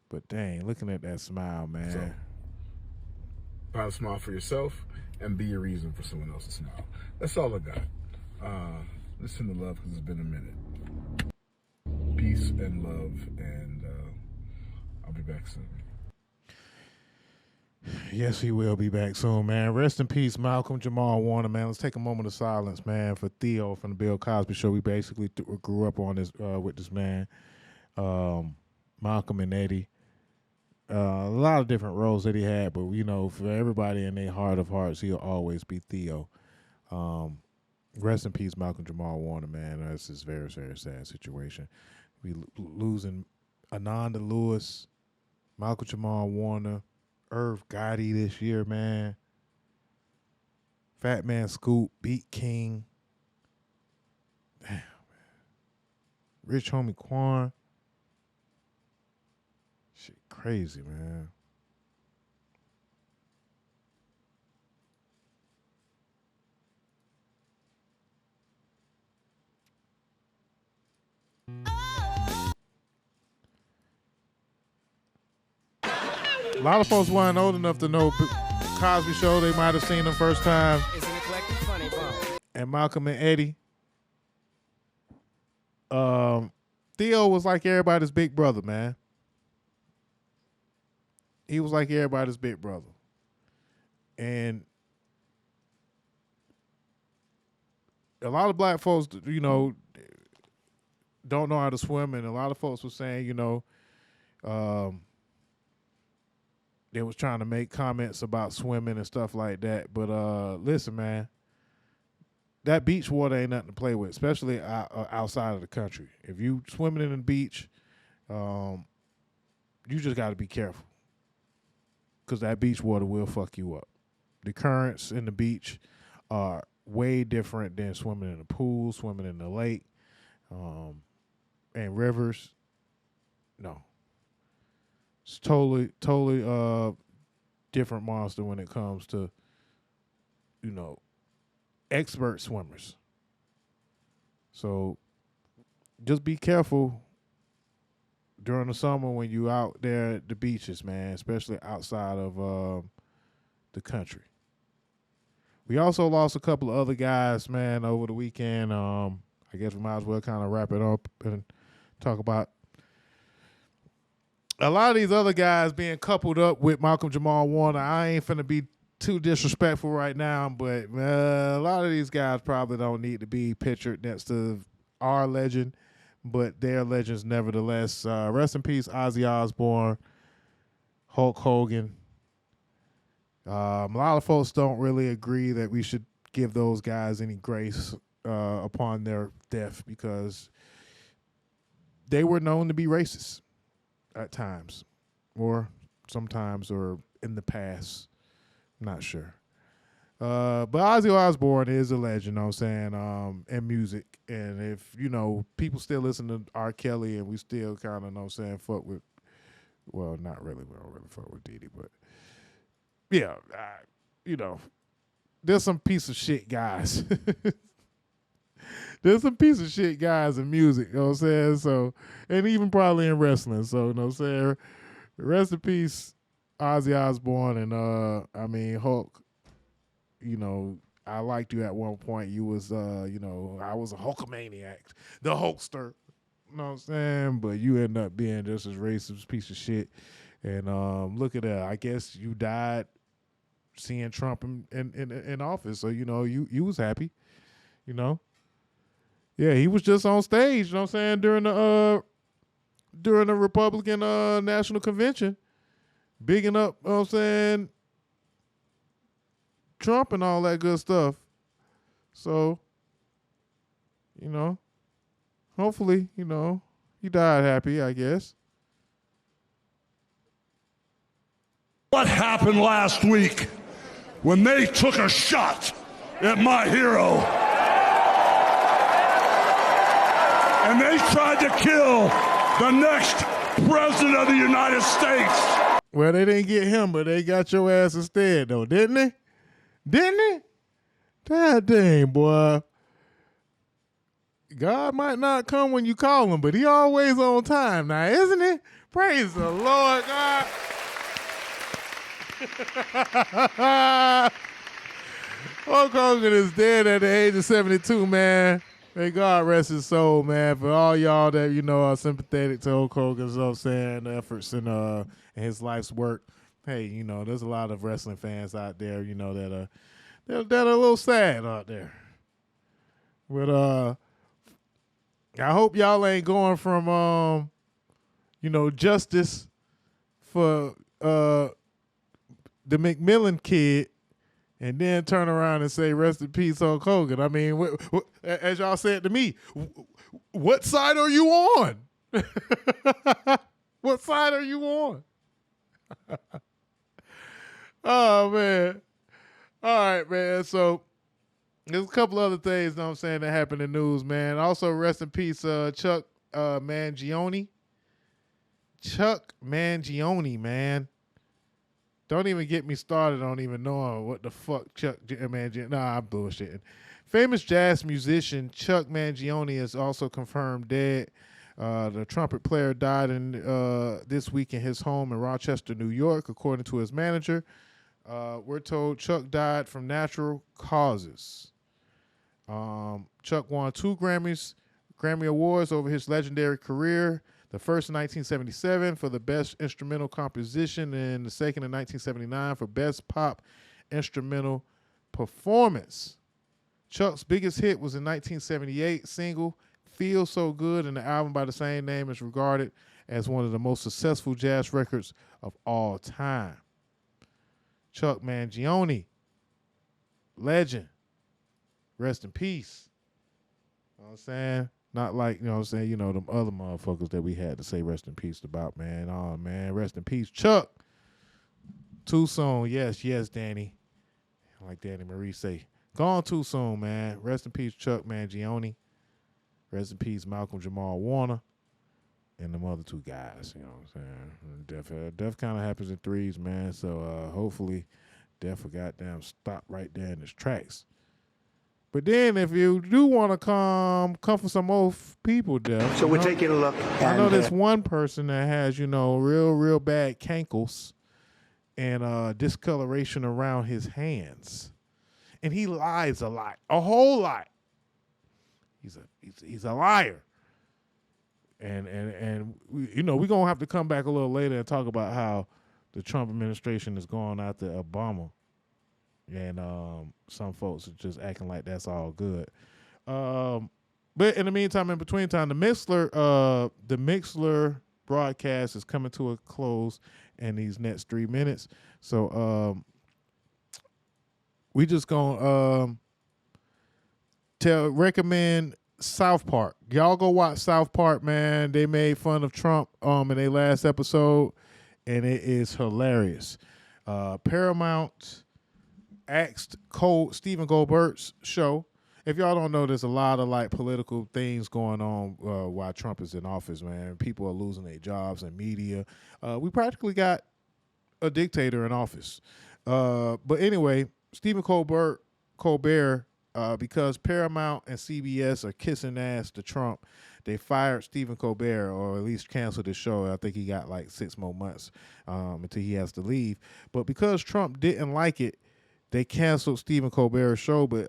But dang, looking at that smile, man. So, find a smile for yourself and be a reason for someone else to smile. That's all I got. Listen to love because it's been a minute. Peace and love, and I'll be back soon. Yes, he will be back soon, man. Rest in peace, Malcolm Jamal Warner, man. Let's take a moment of silence, man, for Theo from the Bill Cosby Show. We basically grew up on this with this man, Malcolm and Eddie. A lot of different roles that he had, but you know, for everybody in their heart of hearts, he'll always be Theo. Rest in peace, Malcolm Jamal Warner, man. That's just very, very sad situation. We losing Ananda Lewis, Malcolm Jamal Warner, Irv Gotti this year, man. Fat Man Scoop, Beat King. Damn, man. Rich Homie Quan. Shit crazy, man. A lot of folks weren't old enough to know Cosby Show. They might have seen the first time. And Malcolm and Eddie. Theo was like everybody's big brother, man. He was like everybody's big brother. And a lot of black folks, you know, don't know how to swim. And a lot of folks were saying, you know, they was trying to make comments about swimming and stuff like that. But listen, man, that beach water ain't nothing to play with, especially outside of the country. If you swimming in the beach, you just got to be careful because that beach water will fuck you up. The currents in the beach are way different than swimming in the pool, swimming in the lake, and rivers. No. It's totally different monster when it comes to, you know, expert swimmers. So just be careful during the summer when you out there at the beaches, man, especially outside of the country. We also lost a couple of other guys, man, over the weekend. I guess we might as well kind of wrap it up and talk about a lot of these other guys being coupled up with Malcolm Jamal Warner. I ain't finna be too disrespectful right now, but a lot of these guys probably don't need to be pictured next to our legend, but they're legends nevertheless. Rest in peace, Ozzy Osbourne, Hulk Hogan. A lot of folks don't really agree that we should give those guys any grace upon their death because they were known to be racist at times, or sometimes, or in the past. I'm not sure. But Ozzy Osbourne is a legend, you know what I'm saying, in music. And if, you know, people still listen to R. Kelly and we still kind of, know what I'm saying, fuck with, well, not really, we don't really fuck with Diddy, but yeah, you know, there's some piece of shit guys. There's some piece of shit guys in music, you know what I'm saying? So, and even probably in wrestling. So, you know what I'm saying? Rest in peace, Ozzy Osbourne. And, I mean, Hulk, you know, I liked you at one point. You was, you know, I was a Hulkamaniac, the Hulkster. You know what I'm saying? But you end up being just as racist piece of shit. And look at that. I guess you died seeing Trump in office. So, you know, you was happy, you know? Yeah, he was just on stage, you know what I'm saying, during the Republican National Convention, bigging up, you know what I'm saying, Trump and all that good stuff. So, you know, hopefully, you know, he died happy, I guess. What happened last week when they took a shot at my hero? And they tried to kill the next president of the United States. Well, they didn't get him, but they got your ass instead, though, didn't they? Didn't they? God dang, boy. God might not come when you call him, but he always on time now, isn't he? Praise the Lord, God. Hulk Hogan is dead at the age of 72, man. May God rest his soul, man. For all y'all that, you know, are sympathetic to Hulk Hogan, you know what I'm saying, the efforts in his life's work. Hey, you know, there's a lot of wrestling fans out there, you know, that are a little sad out there. But I hope y'all ain't going from you know, justice for the McMillan kid and then turn around and say, rest in peace, Hulk Hogan. I mean, as y'all said to me, what side are you on? What side are you on? Oh, man. All right, man. So There's a couple other things, know what I'm saying, that happened in the news, man. Also, rest in peace, Chuck Mangione. Chuck Mangione, man. Don't even get me started on even knowing what the fuck Chuck Mangione. Nah, I'm bullshitting. Famous jazz musician Chuck Mangione is also confirmed dead. The trumpet player died this week in his home in Rochester, New York, according to his manager. We're told Chuck died from natural causes. Chuck won 2 Grammy Awards over his legendary career. The first in 1977 for the Best Instrumental Composition and the second in 1979 for Best Pop Instrumental Performance. Chuck's biggest hit was in 1978 single Feel So Good, and the album by the same name is regarded as one of the most successful jazz records of all time. Chuck Mangione, legend. Rest in peace. You know what I'm saying? Not like, you know what I'm saying, them other motherfuckers that we had to say rest in peace about, man. Oh, man, rest in peace. Chuck. Too soon. Yes, Danny. Like Danny Marie say. Gone too soon, man. Rest in peace, Chuck Mangione. Rest in peace, Malcolm Jamal Warner. And them other 2 guys, you know what I'm saying? Death kind of happens in threes, man. So hopefully death will goddamn stop right there in its tracks. But then if you do want to come for some more people, Death. So we're taking a look. I know there's one person that has, real bad cankles and discoloration around his hands. And he lies a lot, a whole lot. He's a liar. And we're going to have to come back a little later and talk about how the Trump administration is going after Obama. And some folks are just acting like that's all good. But in the meantime, in between time, the Mixler broadcast is coming to a close in these next 3 minutes. So we just gonna recommend South Park. Y'all go watch South Park, man. They made fun of Trump in their last episode, and it is hilarious. Paramount asked Stephen Goldberg's show. If y'all don't know, there's a lot of like political things going on while Trump is in office, man. People are losing their jobs in media. We practically got a dictator in office. But anyway, Stephen Colbert, because Paramount and CBS are kissing ass to Trump, they fired Stephen Colbert, or at least canceled his show. I think he got like 6 more months until he has to leave. But because Trump didn't like it, they canceled Stephen Colbert's show, but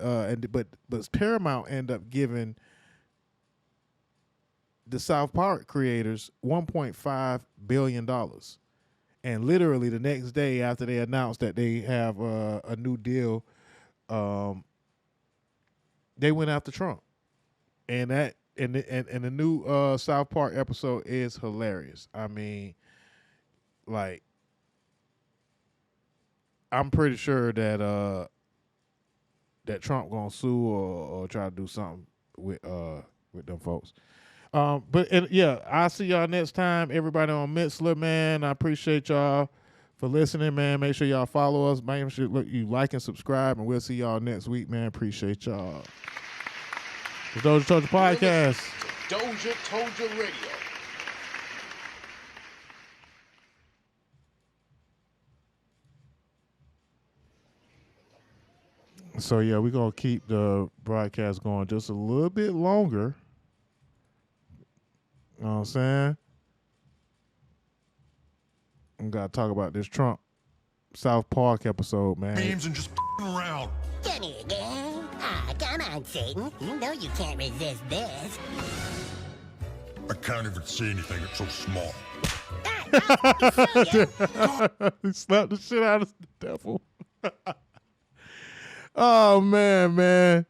Paramount ended up giving the South Park creators $1.5 billion. And literally the next day after they announced that they have a new deal, they went after Trump. And the new South Park episode is hilarious. I mean, like, I'm pretty sure that Trump gonna sue or try to do something with them folks. I'll see y'all next time. Everybody on Mixler, man. I appreciate y'all for listening, man. Make sure y'all follow us. Make sure you like and subscribe, and we'll see y'all next week, man. Appreciate y'all. It's DozhaToldya Podcast. DozhaToldya Radio. So, yeah, we're going to keep the broadcast going just a little bit longer. You know what I'm saying? We got to talk about this Trump South Park episode, man. Memes and just around. Come here, gang. Come on, Satan. You know you can't resist this. I can't even see anything. It's so small. He slapped the shit out of the devil. Oh, man.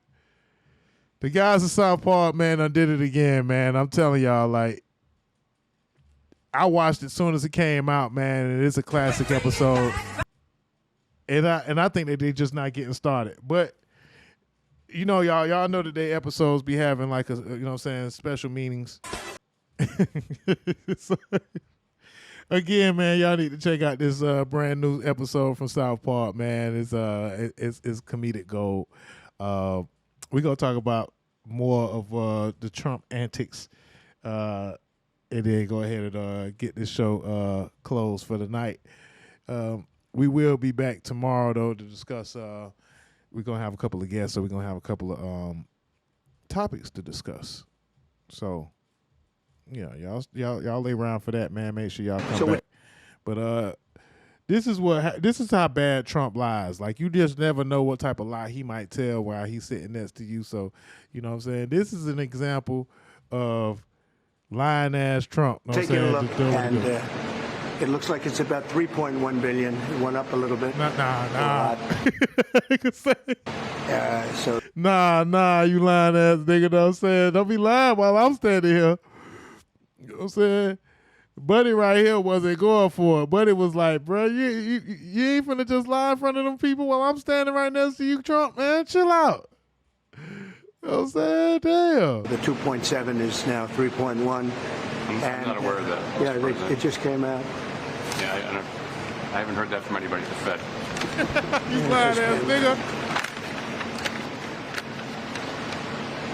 The guys at South Park, man, I did it again, man. I'm telling y'all, like, I watched it as soon as it came out, man, and it's a classic episode. And I think that they're just not getting started. But, y'all know that their episodes be having, like, special meanings. So, again, man, y'all need to check out this brand new episode from South Park, man. It's comedic gold. we're going to talk about more of the Trump antics and then go ahead and get this show closed for the night. We will be back tomorrow, though, to discuss. We're going to have a couple of guests, so we're going to have a couple of topics to discuss. So, yeah, y'all lay around for that, man. Make sure y'all come back. But this is how bad Trump lies. Like, you just never know what type of lie he might tell while he's sitting next to you. So, you know what I'm saying? This is an example of lying ass Trump. You know Taking a look, and it looks like it's about 3.1 billion. It went up a little bit. Nah. So Nah, you lying ass nigga. Know what I'm saying? Don't be lying while I'm standing here. You know what I'm saying? Buddy right here wasn't going for it. Buddy was like, bro, you ain't finna just lie in front of them people while I'm standing right next to you, Trump, man. Chill out. You know what I'm saying? Damn. The 2.7 is now 3.1. I'm not aware of that. Yeah, it just came out. Yeah, I haven't heard that from anybody at the Fed. You lying ass nigga.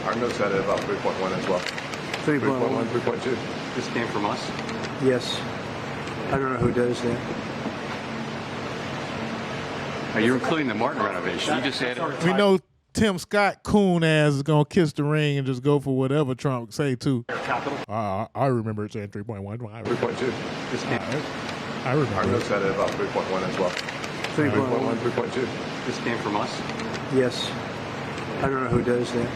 Our notes had it about 3.1 as well. 3.1. 3.2. This came from us? Yes. I don't know who does that. Now, you're including the Martin renovation. You just added. We know Tim Scott coon ass is gonna kiss the ring and just go for whatever Trump say too. I remember it saying 3.1. 3.2. This came. I remember. Our notes had it about 3.1 as well. 3.1. 3.2. This came from us? Yes. I don't know who does that.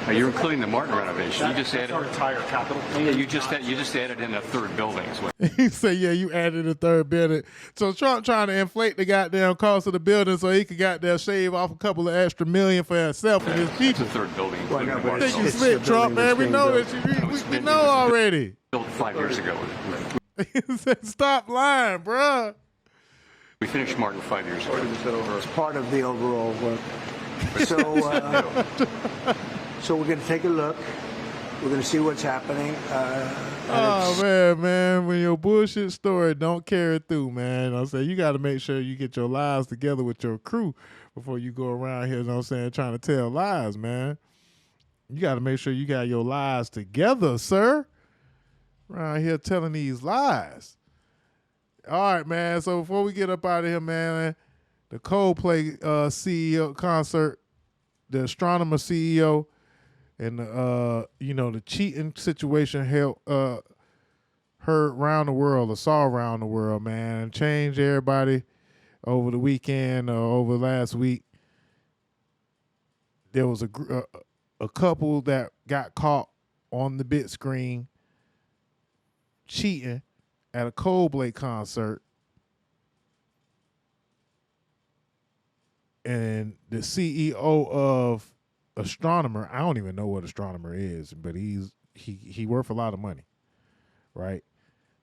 Now, you're including the Martin renovation. You just added our entire capital. Yeah, you just added in a third building. He said, yeah, you added a third building. So Trump trying to inflate the goddamn cost of the building so he could goddamn shave off a couple of extra million for himself and his people. It's a third building. Well, no, I think you slick, Trump, man. We know that. We know already. Built 5 years ago. He said, stop lying, bruh. We finished Martin 5 years ago. It's part of the overall work. So we're going to take a look. We're going to see what's happening. Man, when your bullshit story don't carry through, man, I'm saying you got to make sure you get your lies together with your crew before you go around here, you know what I'm saying, trying to tell lies, man. You got to make sure you got your lies together, sir. Around here telling these lies. All right, man, so before we get up out of here, man, the ColdPlay CEO concert, the Astronomer CEO, and the cheating situation heard around the world or saw around the world, man, and changed everybody over the weekend or over last week. There was a couple that got caught on the big screen cheating at a ColdPlay concert, and the CEO of Astronomer, I don't even know what Astronomer is, but he worth a lot of money, right?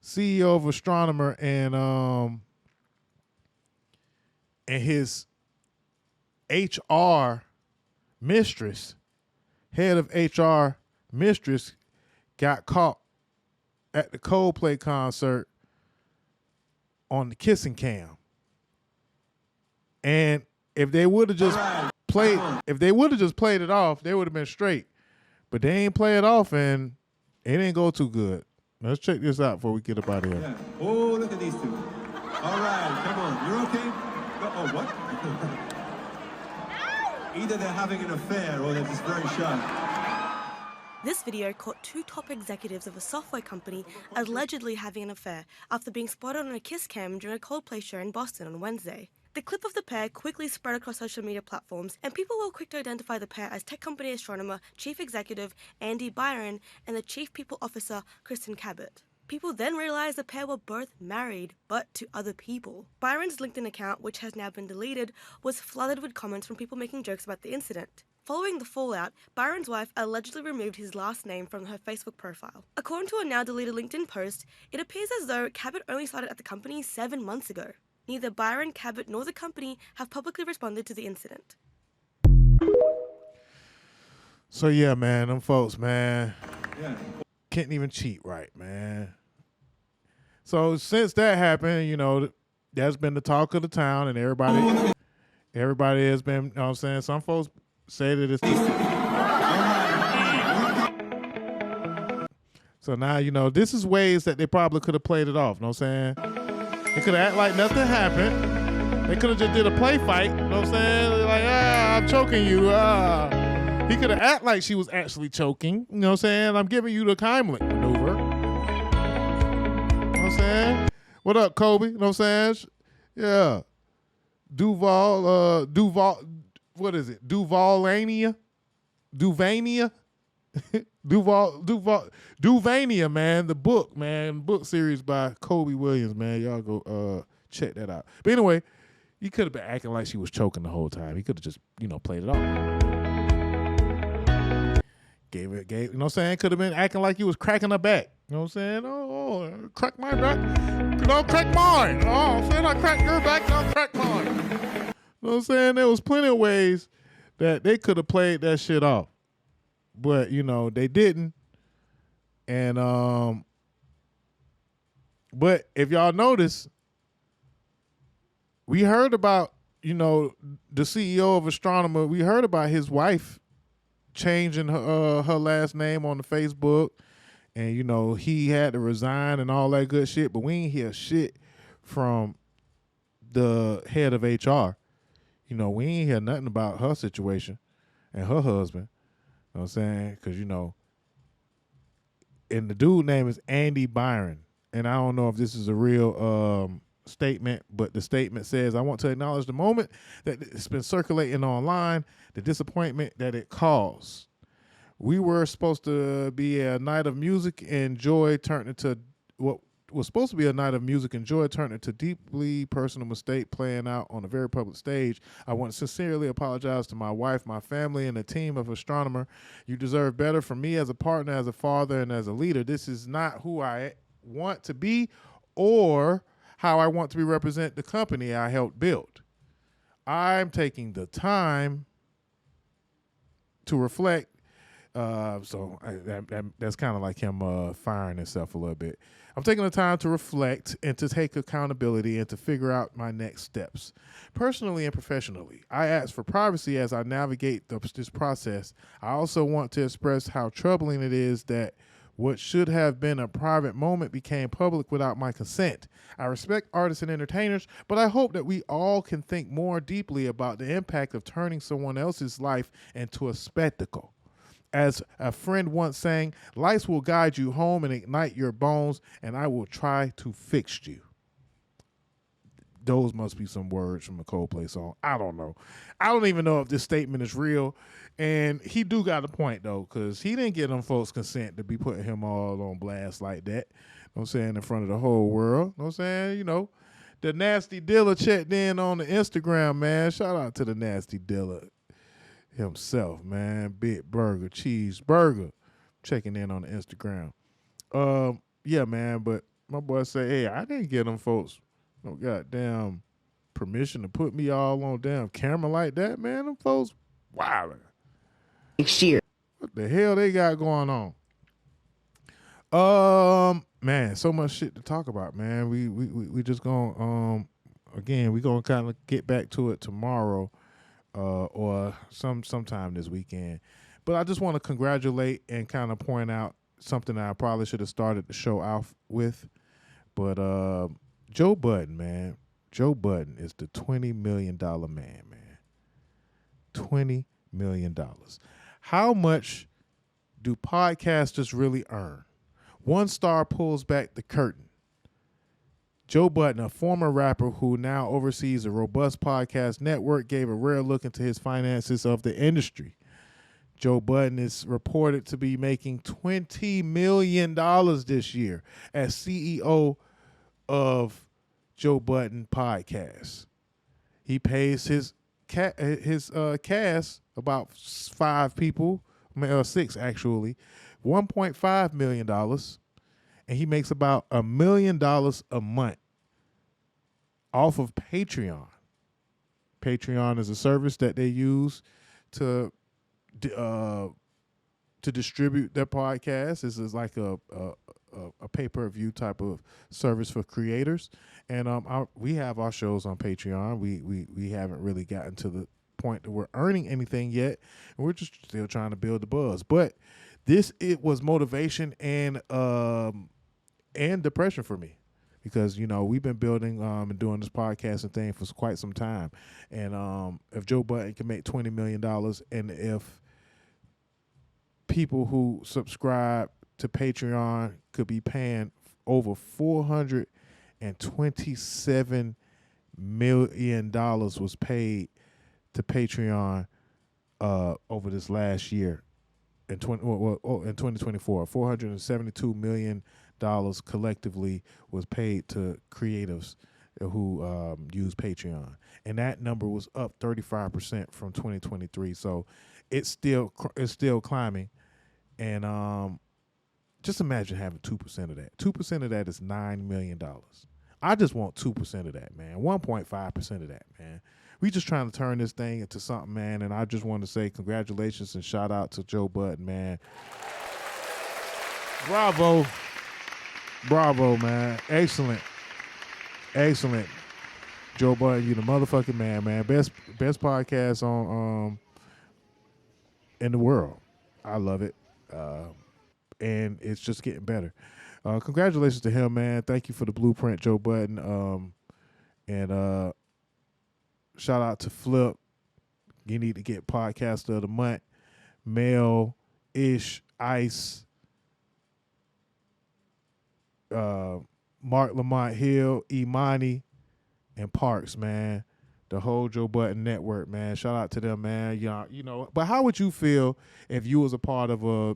CEO of Astronomer and his HR mistress, head of HR mistress, got caught at the ColdPlay concert on the kissing cam. And if they would have just played it off, they would have been straight. But they ain't play it off, and it didn't go too good. Let's check this out before we get up out of here. Yeah. Oh, look at these two. All right, come on. You're okay? Oh, what? Either they're having an affair or they're just very shy. This video caught two top executives of a software company allegedly having an affair after being spotted on a kiss cam during a ColdPlay show in Boston on Wednesday. The clip of the pair quickly spread across social media platforms, and people were quick to identify the pair as tech company Astronomer Chief Executive Andy Byron and the Chief People Officer Kristen Cabot. People then realized the pair were both married, but to other people. Byron's LinkedIn account, which has now been deleted, was flooded with comments from people making jokes about the incident. Following the fallout, Byron's wife allegedly removed his last name from her Facebook profile. According to a now deleted LinkedIn post, it appears as though Cabot only started at the company 7 months ago. Neither Byron, Cabot, nor the company have publicly responded to the incident. So yeah, man, them folks, man, can't even cheat right, man. So since that happened, that's been the talk of the town, and Everybody has been, you know what I'm saying? Some folks say that it's... So now, you know, this is ways that they probably could have played it off, you know what I'm saying? They could have acted like nothing happened. They could have just did a play fight, you know what I'm saying? Like, I'm choking you. He could have acted like she was actually choking, you know what I'm saying? I'm giving you the Heimlich maneuver. You know what I'm saying? What up, Kobe? You know what I'm saying? Yeah. Duval, what is it? Duvania, Duvania, man. The book series by Kobe Williams, man. Y'all go check that out. But anyway, he could have been acting like she was choking the whole time. He could have just, you know, played it off. Gave, you know what I'm saying? Could have been acting like he was cracking her back. You know what I'm saying? Oh, crack my back. Don't crack mine. Oh, I'm saying I crack your back, don't crack mine. You know what I'm saying? There was plenty of ways that they could have played that shit off. But, you know, they didn't. And but if y'all notice, we heard about, you know, the CEO of Astronomer, we heard about his wife changing her last name on the Facebook. And, you know, he had to resign and all that good shit. But we ain't hear shit from the head of HR. You know, we ain't hear nothing about her situation and her husband. You know what I'm saying? Because, you know, and the dude name is Andy Byron. And I don't know if this is a real statement, but the statement says, I want to acknowledge the moment that it's been circulating online, the disappointment that it caused. We were supposed to be a night of music and joy turned into what was supposed to be a night of music and joy turned into deeply personal mistake playing out on a very public stage. I want to sincerely apologize to my wife, my family, and the team of Astronomer. You deserve better from me as a partner, as a father, and as a leader. This is not who I want to be or how I want to represent the company I helped build. I'm taking the time to reflect. That's kind of like him firing himself a little bit. I'm taking the time to reflect and to take accountability and to figure out my next steps. Personally and professionally, I ask for privacy as I navigate this process. I also want to express how troubling it is that what should have been a private moment became public without my consent. I respect artists and entertainers, but I hope that we all can think more deeply about the impact of turning someone else's life into a spectacle. As a friend once sang, lights will guide you home and ignite your bones, and I will try to fix you. Those must be some words from a ColdPlay song. I don't know. I don't even know if this statement is real. And he do got a point, though, because he didn't get them folks' consent to be putting him all on blast like that. You know what I'm saying? In front of the whole world. You know what I'm saying? You know, the Nasty Dilla checked in on the Instagram, man. Shout out to the Nasty Dilla himself, man. Big burger, cheeseburger, checking in on the Instagram. Yeah, man, but my boy say, hey, I didn't get them folks no goddamn permission to put me all on damn camera like that, man. Them folks wildin'. Shit. What the hell they got going on? Man, so much shit to talk about, man. We just gonna again, we gonna kind of get back to it tomorrow. Or sometime this weekend. But I just want to congratulate and kind of point out something that I probably should have started the show off with. But Joe Budden, man. Joe Budden is the $20 million man. $20 million. How much do podcasters really earn? One star pulls back the curtain. Joe Budden, a former rapper who now oversees a robust podcast network, gave a rare look into his finances of the industry. Joe Budden is reported to be making $20 million this year as CEO of Joe Budden Podcast. He pays his cast, about 5 people, 6 actually, $1.5 million. And he makes about $1 million a month off of Patreon. Patreon is a service that they use to distribute their podcast. This is like a a pay-per-view type of service for creators. And we have our shows on Patreon. We haven't really gotten to the point that we're earning anything yet, and we're just still trying to build the buzz. But it was motivation and depression for me, because we've been building and doing this podcasting thing for quite some time. And if Joe Budden can make $20 million, and if people who subscribe to Patreon could be paying over $427 million was paid to Patreon over this last year in 2024. $472 million collectively was paid to creatives who use Patreon, and that number was up 35% from 2023. So it's still climbing, and just imagine having 2% of that. 2% of that is $9 million. I just want 2% of that, man. 1.5% of that, man. We just trying to turn this thing into something, man. And I just want to say congratulations and shout out to Joe Budden, man. Bravo, man. Excellent. Joe Budden, you the motherfucking man, man. Best podcast on in the world. I love it. And it's just getting better. Congratulations to him, man. Thank you for the blueprint, Joe Budden. And shout out to Flip. You need to get Podcaster of the Month. Mel, Ish, Ice, Mark Lamont Hill, Imani, and Parks, man. The whole Joe Budden network, man. Shout out to them, man. But how would you feel if you was a part of a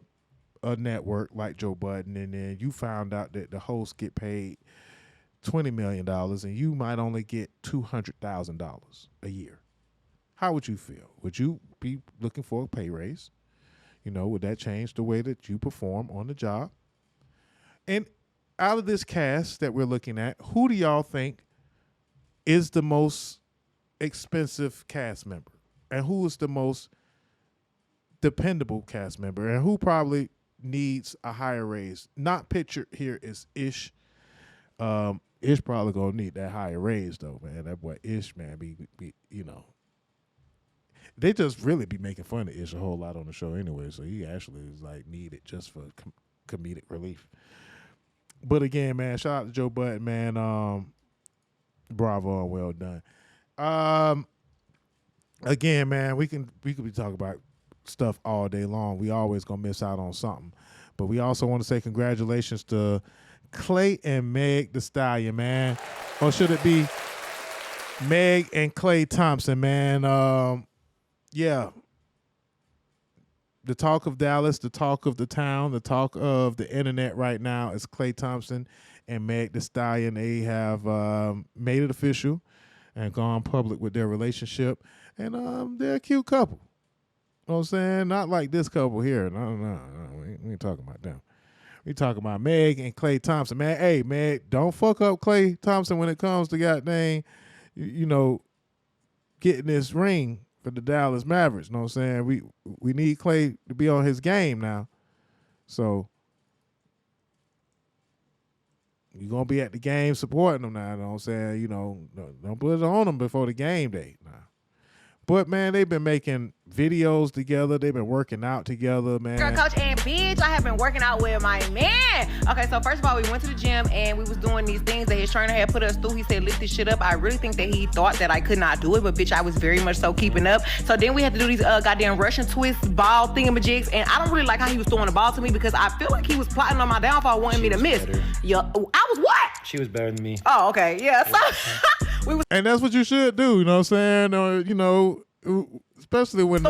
network like Joe Budden, and then you found out that the hosts get paid $20 million and you might only get $200,000 a year? How would you feel? Would you be looking for a pay raise? Would that change the way that you perform on the job? And out of this cast that we're looking at, who do y'all think is the most expensive cast member? And who is the most dependable cast member? And who probably needs a higher raise? Not pictured here is Ish. Ish probably gonna need that higher raise though, man. That boy Ish, man, be they just really be making fun of Ish a whole lot on the show anyway. So he actually is like needed just for comedic relief. But again, man, shout out to Joe Budden, man. Bravo and well done. Again, man, we could be talking about stuff all day long. We always gonna miss out on something. But we also want to say congratulations to Klay and Meg the Stallion, man. Or should it be Meg and Klay Thompson, man? Yeah. The talk of Dallas, the talk of the town, the talk of the internet right now is Klay Thompson and Meg the Stallion. They have made it official and gone public with their relationship. And they're a cute couple. You know what I'm saying? Not like this couple here. No. We ain't talking about them. We talking about Meg and Klay Thompson. Man, hey, Meg, don't fuck up Klay Thompson when it comes to goddamn, getting this ring for the Dallas Mavericks. You know what I'm saying? We need Klay to be on his game now. So you're going to be at the game supporting him now. You know what I'm saying? Don't put it on him before the game day now. But, man, they've been making videos together. They've been working out together, man. Girl, coach, and bitch, I have been working out with my man. Okay, so first of all, we went to the gym, and we was doing these things that his trainer had put us through. He said, lift this shit up. I really think that he thought that I could not do it, but, bitch, I was very much so keeping up. So then we had to do these goddamn Russian twist ball thingamajigs, and I don't really like how he was throwing the ball to me because I feel like he was plotting on my downfall, wanting me to miss. Yo, I was what? She was better than me. Oh, okay, yeah. So and that's what you should do, you know what I'm saying? Especially when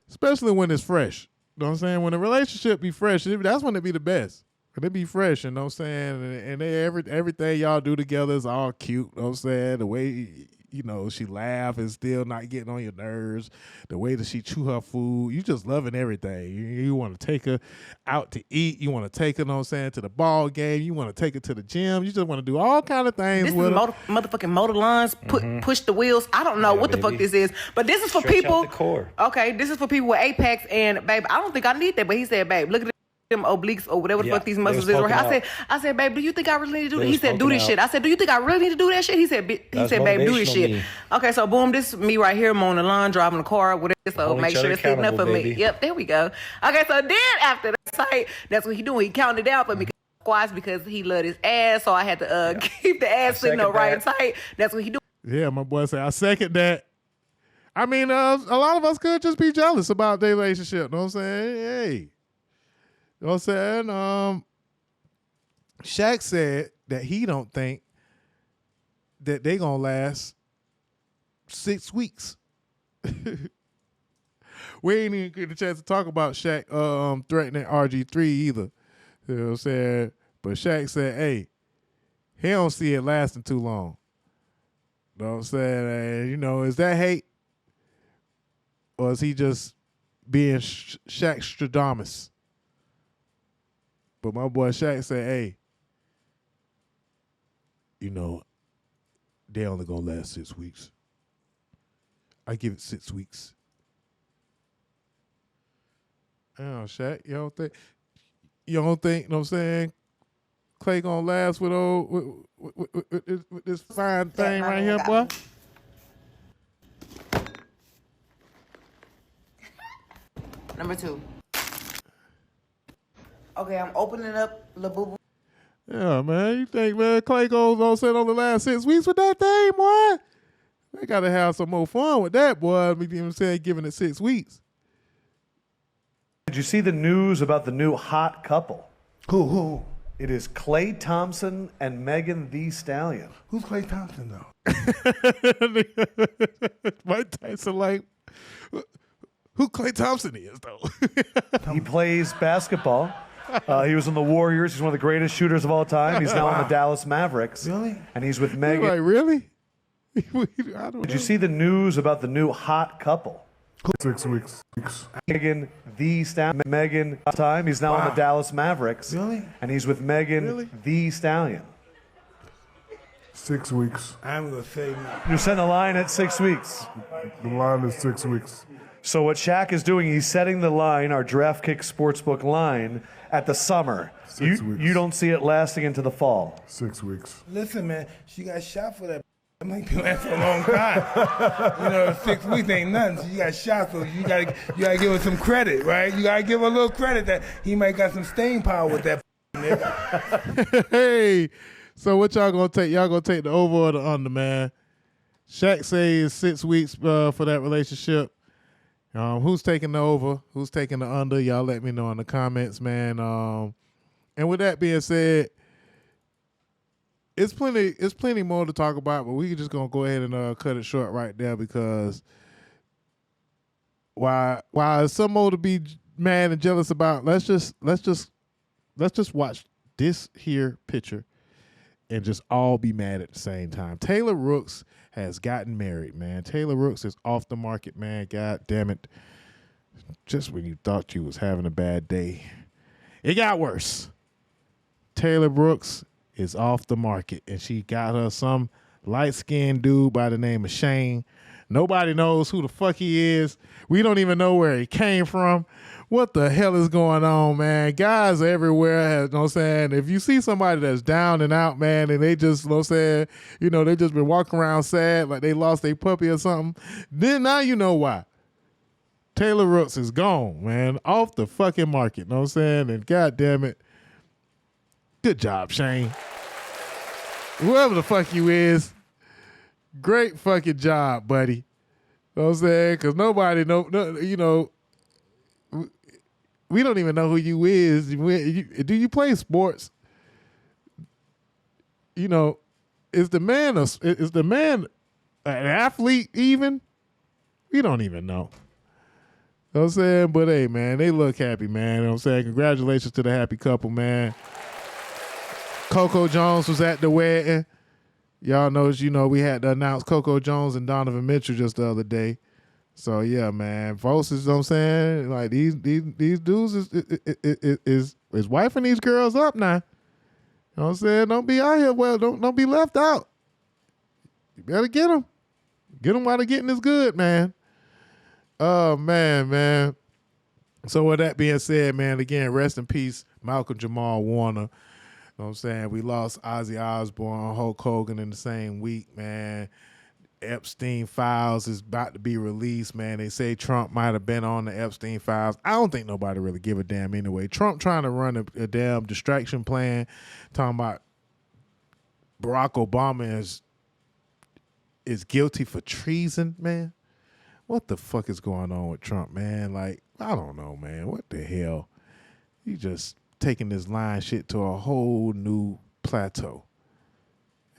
especially when it's fresh. You know what I'm saying? When the relationship be fresh, that's when it be the best. When it be fresh, you know what I'm saying? And they, everything y'all do together is all cute, you know what I'm saying? The way she laugh is still not getting on your nerves. The way that she chew her food, you just loving everything. You want to take her out to eat. You want to take her, you know what I'm saying, to the ball game. You want to take her to the gym. You just want to do all kind of things this with her. Motherfucking motor lawns, push the wheels. I don't know what the fuck this is, but this is for Stretch people. out the core. Okay, this is for people with Apex, and babe, I don't think I need that, but he said, babe, look at them obliques or whatever the fuck these muscles was is. poking I said, babe, do you think I really need to do They this? He was said, do this poking shit. out. I said, do you think I really need to do that shit? He said, babe, do this motivational shit. me. Okay, so boom, this is me right here. I'm on the lawn, driving the car, whatever. So Hold make each sure other it's hitting up for accountable, me. baby. Yep, there we go. Okay, so then after that sight, that's what he doing. He counted it out for me. Squats because he loved his ass, so I had to keep the ass sitting up right and tight. That's what he doing. Yeah, my boy said, I second that. I mean, a lot of us could just be jealous about their relationship. You know what I'm saying? Hey. You know what I'm saying? Shaq said that he don't think that they gonna last 6 weeks. We ain't even get a chance to talk about Shaq threatening RG3 either. You know what I'm saying? But Shaq said, hey, he don't see it lasting too long. You know what I'm saying? And, is that hate? Or is he just being Shaq Stradamus? But my boy Shaq said, hey, they only gonna last 6 weeks. I give it 6 weeks. Oh, Shaq, you don't think, you know what I'm saying? Klay gonna last with this fine thing right here, boy? Number 2. Okay, I'm opening up La Boo Boo. Yeah, man. You think, man, Klay goes on set on the last 6 weeks with that thing, boy? They got to have some more fun with that, boy. You know what I'm saying? Giving it 6 weeks. Did you see the news about the new hot couple? Who? It is Klay Thompson and Megan the Stallion. Who's Klay Thompson, though? Mike Tyson, like, who Klay Thompson is, though? He plays basketball. He was on the Warriors. He's one of the greatest shooters of all time. He's now on the Dallas Mavericks. Really? And he's with Megan. Like, really? Did you see the news about the new hot couple? 6 weeks. Megan the Stallion. Megan time. He's now on the Dallas Mavericks. Really? And he's with Megan the Stallion. 6 weeks. I'm going to say no. You're setting the line at 6 weeks. The line is 6 weeks. So what Shaq is doing, he's setting the line, our Draft Kick Sportsbook line, at the summer. 6 weeks. You don't see it lasting into the fall. 6 weeks. Listen, man, she got shot for that. That might be last for a long time. 6 weeks ain't nothing. So you got shot, so you gotta give her some credit, right? You gotta give her a little credit that he might got some staying power with that. Hey, so what y'all gonna take? Y'all gonna take the over or the under, man? Shaq says 6 weeks for that relationship. Who's taking the over? Who's taking the under? Y'all let me know in the comments, man. And with that being said, it's plenty more to talk about, but we just gonna go ahead and cut it short right there because while it's some more to be mad and jealous about, let's just watch this here picture and just all be mad at the same time. Taylor Rooks has gotten married, man. Taylor Rooks is off the market, man. God damn it. Just when you thought you was having a bad day, it got worse. Taylor Rooks is off the market, and she got her some light-skinned dude by the name of Shane. Nobody knows who the fuck he is. We don't even know where he came from. What the hell is going on, man? Guys everywhere, you know what I'm saying? If you see somebody that's down and out, man, and they just, you know what I'm saying, they just been walking around sad like they lost their puppy or something, then now you know why. Taylor Rooks is gone, man, off the fucking market, you know what I'm saying? And God damn it, good job, Shane. Whoever the fuck you is, great fucking job, buddy. You know what I'm saying? Because nobody we don't even know who you is. Do you play sports? Is the man an athlete even? We don't even know. You know what I'm saying? But hey, man, they look happy, man. You know what I'm saying? Congratulations to the happy couple, man. Coco Jones was at the wedding. Y'all know, we had to announce Coco Jones and Donovan Mitchell just the other day. So yeah, man, folks, you know what I'm saying? Like these dudes is wifing these girls up now. You know what I'm saying? Don't be out here. Well, don't be left out. You better get them. Get them while they're getting this good, man. Oh man. So with that being said, man, again, rest in peace, Malcolm Jamal Warner. You know what I'm saying? We lost Ozzy Osbourne, Hulk Hogan in the same week, man. Epstein files is about to be released, man. They say Trump might have been on the Epstein files. I don't think nobody really give a damn anyway. Trump trying to run a damn distraction plan, talking about Barack Obama is guilty for treason, man. What the fuck is going on with Trump, man? Like, I don't know, man. What the hell? You just taking this lying shit to a whole new plateau.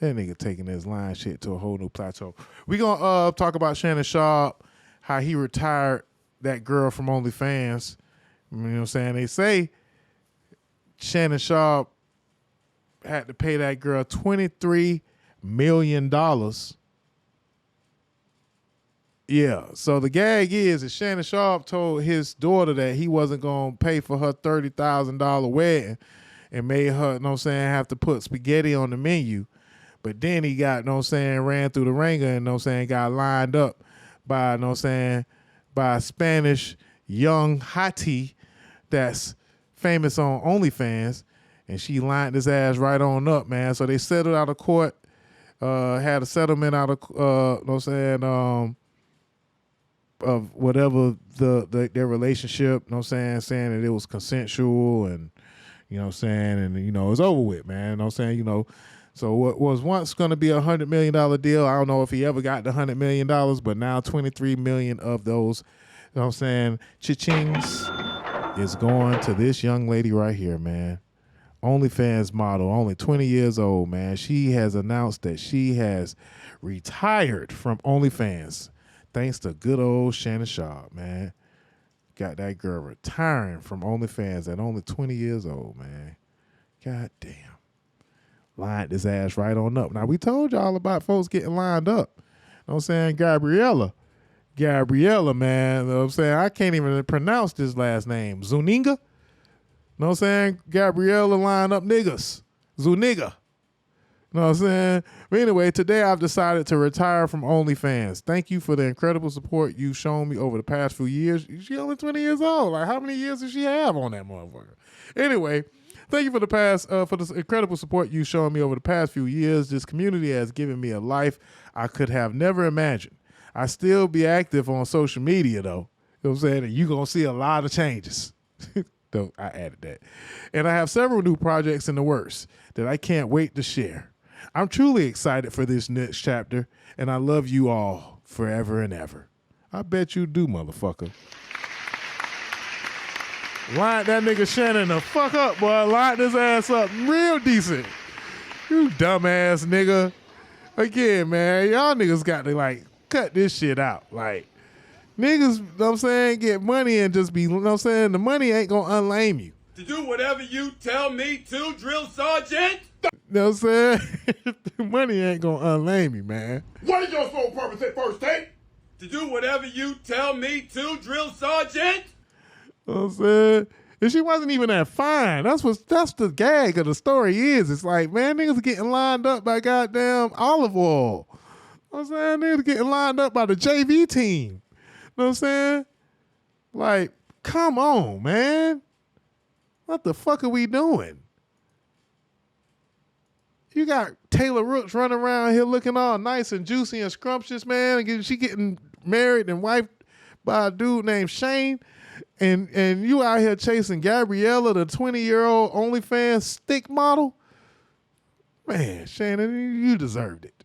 That nigga taking this lying shit to a whole new plateau. We gonna talk about Shannon Sharpe, how he retired that girl from OnlyFans. You know what I'm saying? They say Shannon Sharpe had to pay that girl $23 million. Yeah, so the gag is that Shannon Sharpe told his daughter that he wasn't going to pay for her $30,000 wedding and made her, you know what I'm saying, have to put spaghetti on the menu. But then he got, you know what I'm saying, ran through the ringer and, you know what I'm saying, got lined up by, you know what I'm saying, by a Spanish young hottie that's famous on OnlyFans, and she lined his ass right on up, man. So they settled out of court, had a settlement out of, you know what I'm saying, of whatever their relationship, you know what I'm saying that it was consensual and, you know what I'm saying, and, you know, it's over with, man, you know what I'm saying, you know. So what was once going to be a $100 million deal, I don't know if he ever got the $100 million, but now 23 million of those, you know what I'm saying, cha-chings is going to this young lady right here, man. OnlyFans model, only 20 years old, man. She has announced that she has retired from OnlyFans. Thanks to good old Shannon Sharpe, man. Got that girl retiring from OnlyFans at only 20 years old, man. God damn. Lined his ass right on up. Now, we told y'all about folks getting lined up. You know what I'm saying? Gabriella, man. You know what I'm saying? I can't even pronounce this last name. Zuniga? You know what I'm saying? Gabriella lined up niggas. Zuniga. You know what I'm saying? But anyway, today I've decided to retire from OnlyFans. Thank you for the incredible support you've shown me over the past few years. She only 20 years old. Like, how many years does she have on that motherfucker? Anyway, thank you for the incredible support you've shown me over the past few years. This community has given me a life I could have never imagined. I still be active on social media, though. You know what I'm saying? And you're going to see a lot of changes. Though I added that. And I have several new projects in the works that I can't wait to share. I'm truly excited for this next chapter, and I love you all forever and ever. I bet you do, motherfucker. Line that nigga Shannon the fuck up, boy. Line his ass up real decent. You dumbass nigga. Again, man, y'all niggas got to, like, cut this shit out. Like, niggas, you know what I'm saying, get money and just be, you know what I'm saying, the money ain't going to unlame you. To do whatever you tell me to, drill sergeant. You know what I'm saying? Money ain't going to unlame you, man. What is your sole purpose at first take? To do whatever you tell me to, drill sergeant. You know what I'm saying? And she wasn't even that fine. That's the gag of the story is. It's like, man, niggas are getting lined up by goddamn olive oil. You know what I'm saying? Niggas getting lined up by the JV team. You know what I'm saying? Like, come on, man. What the fuck are we doing? You got Taylor Rooks running around here looking all nice and juicy and scrumptious, man. And she getting married and wifed by a dude named Shane. And you out here chasing Gabriella, the 20-year-old OnlyFans stick model. Man, Shannon, you deserved it. You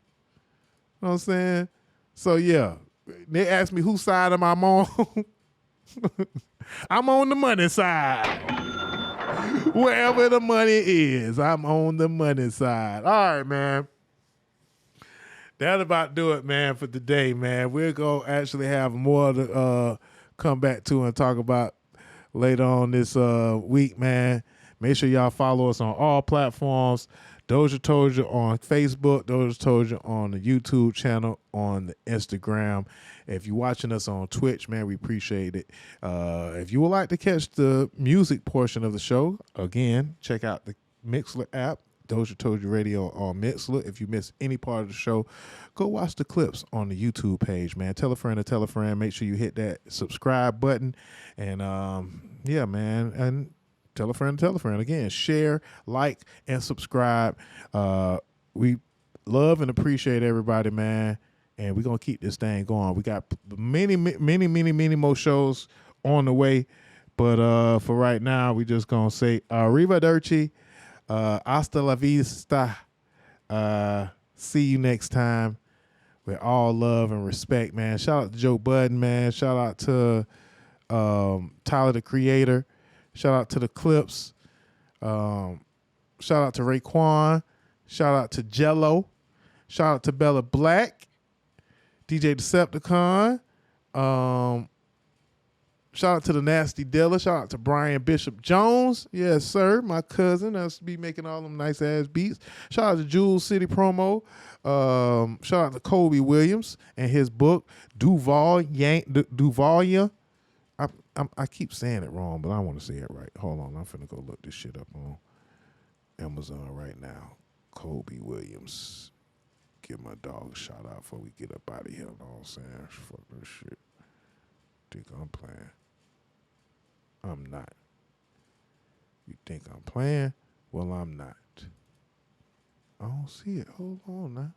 know what I'm saying? So, yeah. They asked me whose side am I on. I'm on the money side. Wherever the money is, I'm on the money side. All right, man. That about do it, man, for today, man. We're going to actually have more to come back to and talk about later on this week, man. Make sure y'all follow us on all platforms. DozhaToldya on Facebook, DozhaToldya on the YouTube channel, on the Instagram. If you're watching us on Twitch, man, we appreciate it. If you would like to catch the music portion of the show, again, check out the Mixler app. Doja Told You Radio on Mixler. If you miss any part of the show, go watch the clips on the YouTube page, man. Tell a friend to tell a friend. Make sure you hit that subscribe button. And, yeah, man. And tell a friend to tell a friend. Again, share, like, and subscribe. We love and appreciate everybody, man. And we're going to keep this thing going. We got many more shows on the way. But for right now, we just going to say arrivederci. Hasta la vista. See you next time with all love and respect, man. Shout out to Joe Budden, man. Shout out to Tyler, the Creator. Shout out to the Clips. Shout out to Raekwon. Shout out to Jello. Shout out to Bella Black. DJ Decepticon. Shout out to the Nasty Dilla. Shout out to Brian Bishop Jones. Yes, sir. My cousin. That's be making all them nice ass beats. Shout out to Jules City Promo. Shout out to Kobe Williams and his book, Duvallya. I keep saying it wrong, but I want to say it right. Hold on. I'm finna go look this shit up on Amazon right now. Kobe Williams. Give my dog a shout out before we get up out of here. You know what I'm saying? Fuck this shit. Think I'm playing. I'm not. You think I'm playing? Well, I'm not. I don't see it. Hold on now.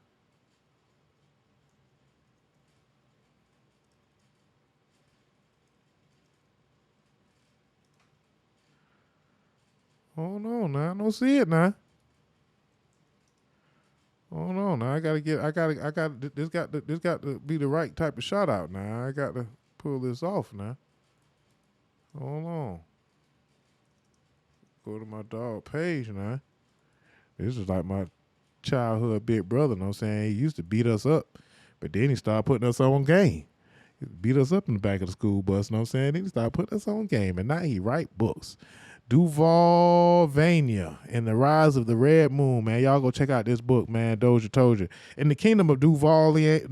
Hold on now. I don't see it now. Hold on now. This got to be the right type of shout out now. I got to pull this off now. Hold on. Go to my dog page now. This is like my childhood big brother, you know what I'm saying? He used to beat us up, but then he started putting us on game. He beat us up in the back of the school bus, you know what I'm saying? Then he started putting us on game, and now he write books. Duvalvania and the Rise of the Red Moon, man. Y'all go check out this book, man. Doja told you. In the kingdom of Duvalvania,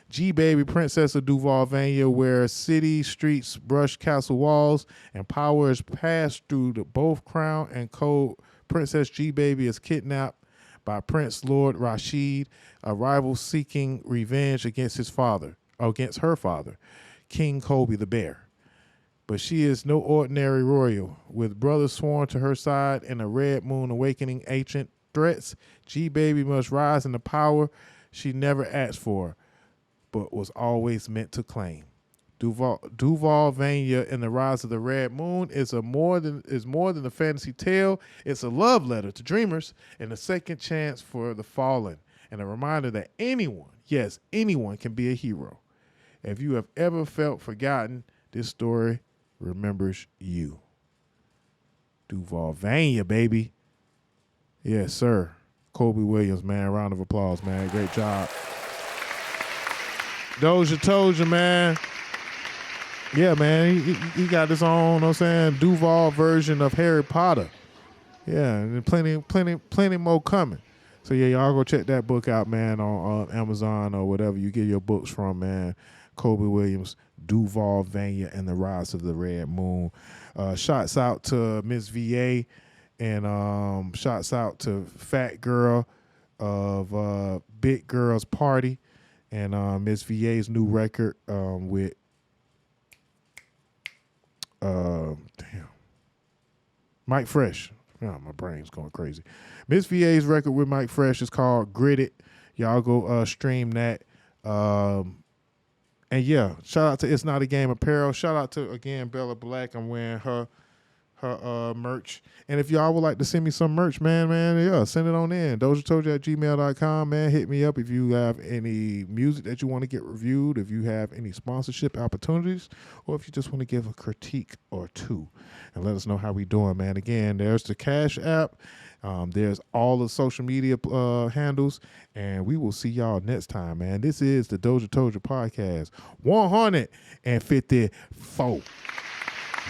G-Baby, Princess of Duvalvania, where city streets brush castle walls and power is passed through both crown and cold, Princess G-Baby is kidnapped by Prince Lord Rashid, a rival seeking revenge against her father, King Kobe the Bear. But she is no ordinary royal. With brothers sworn to her side and a red moon awakening ancient threats, G-Baby must rise in the power she never asked for, but was always meant to claim. Duvalvania and the Rise of the Red Moon is more than a fantasy tale. It's a love letter to dreamers and a second chance for the fallen, and a reminder that anyone, yes, anyone can be a hero. If you have ever felt forgotten, this story remembers you. Duvalvania, baby. Yes, sir. Kobe Williams, man. Round of applause, man. Great job. Doja told you, man. Yeah, man. He got his own, you know what I'm saying, Duval version of Harry Potter. Yeah, and plenty more coming. So, yeah, y'all go check that book out, man, on Amazon or whatever you get your books from, man. Kobe Williams, Duvalvania, and the Rise of the Red Moon. Shouts out to Miss VA and shouts out to Fat Girl of Big Girls Party and Miss VA's new record with Mike Fresh. Oh, my brain's going crazy. Miss VA's record with Mike Fresh is called Gritted. Y'all go stream that. And yeah, shout out to It's Not a Game Apparel. Shout out to, again, Bella Black. I'm wearing her merch. And if y'all would like to send me some merch, man, yeah, send it on in. DozhaToldya.COM, man. Hit me up if you have any music that you want to get reviewed, if you have any sponsorship opportunities, or if you just want to give a critique or two. And let us know how we doing, man. Again, there's the Cash App. There's all the social media handles, and we will see y'all next time, man. This is the DozhaToldya Podcast 154.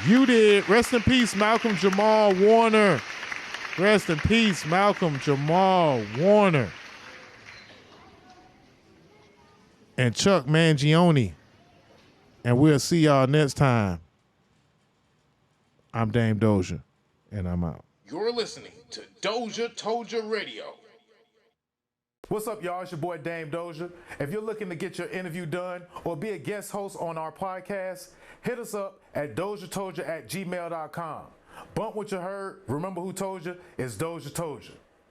You did. Rest in peace, Malcolm Jamal Warner. Rest in peace, Malcolm Jamal Warner. And Chuck Mangione. And we'll see y'all next time. I'm Dame Doja, and I'm out. You're listening to DozhaToldya Radio. What's up, y'all? It's your boy Dame Dozha. If you're looking to get your interview done or be a guest host on our podcast, hit us up at DozhaToldya@gmail.com. Bump what you heard. Remember who told you? It's Dozha Told You.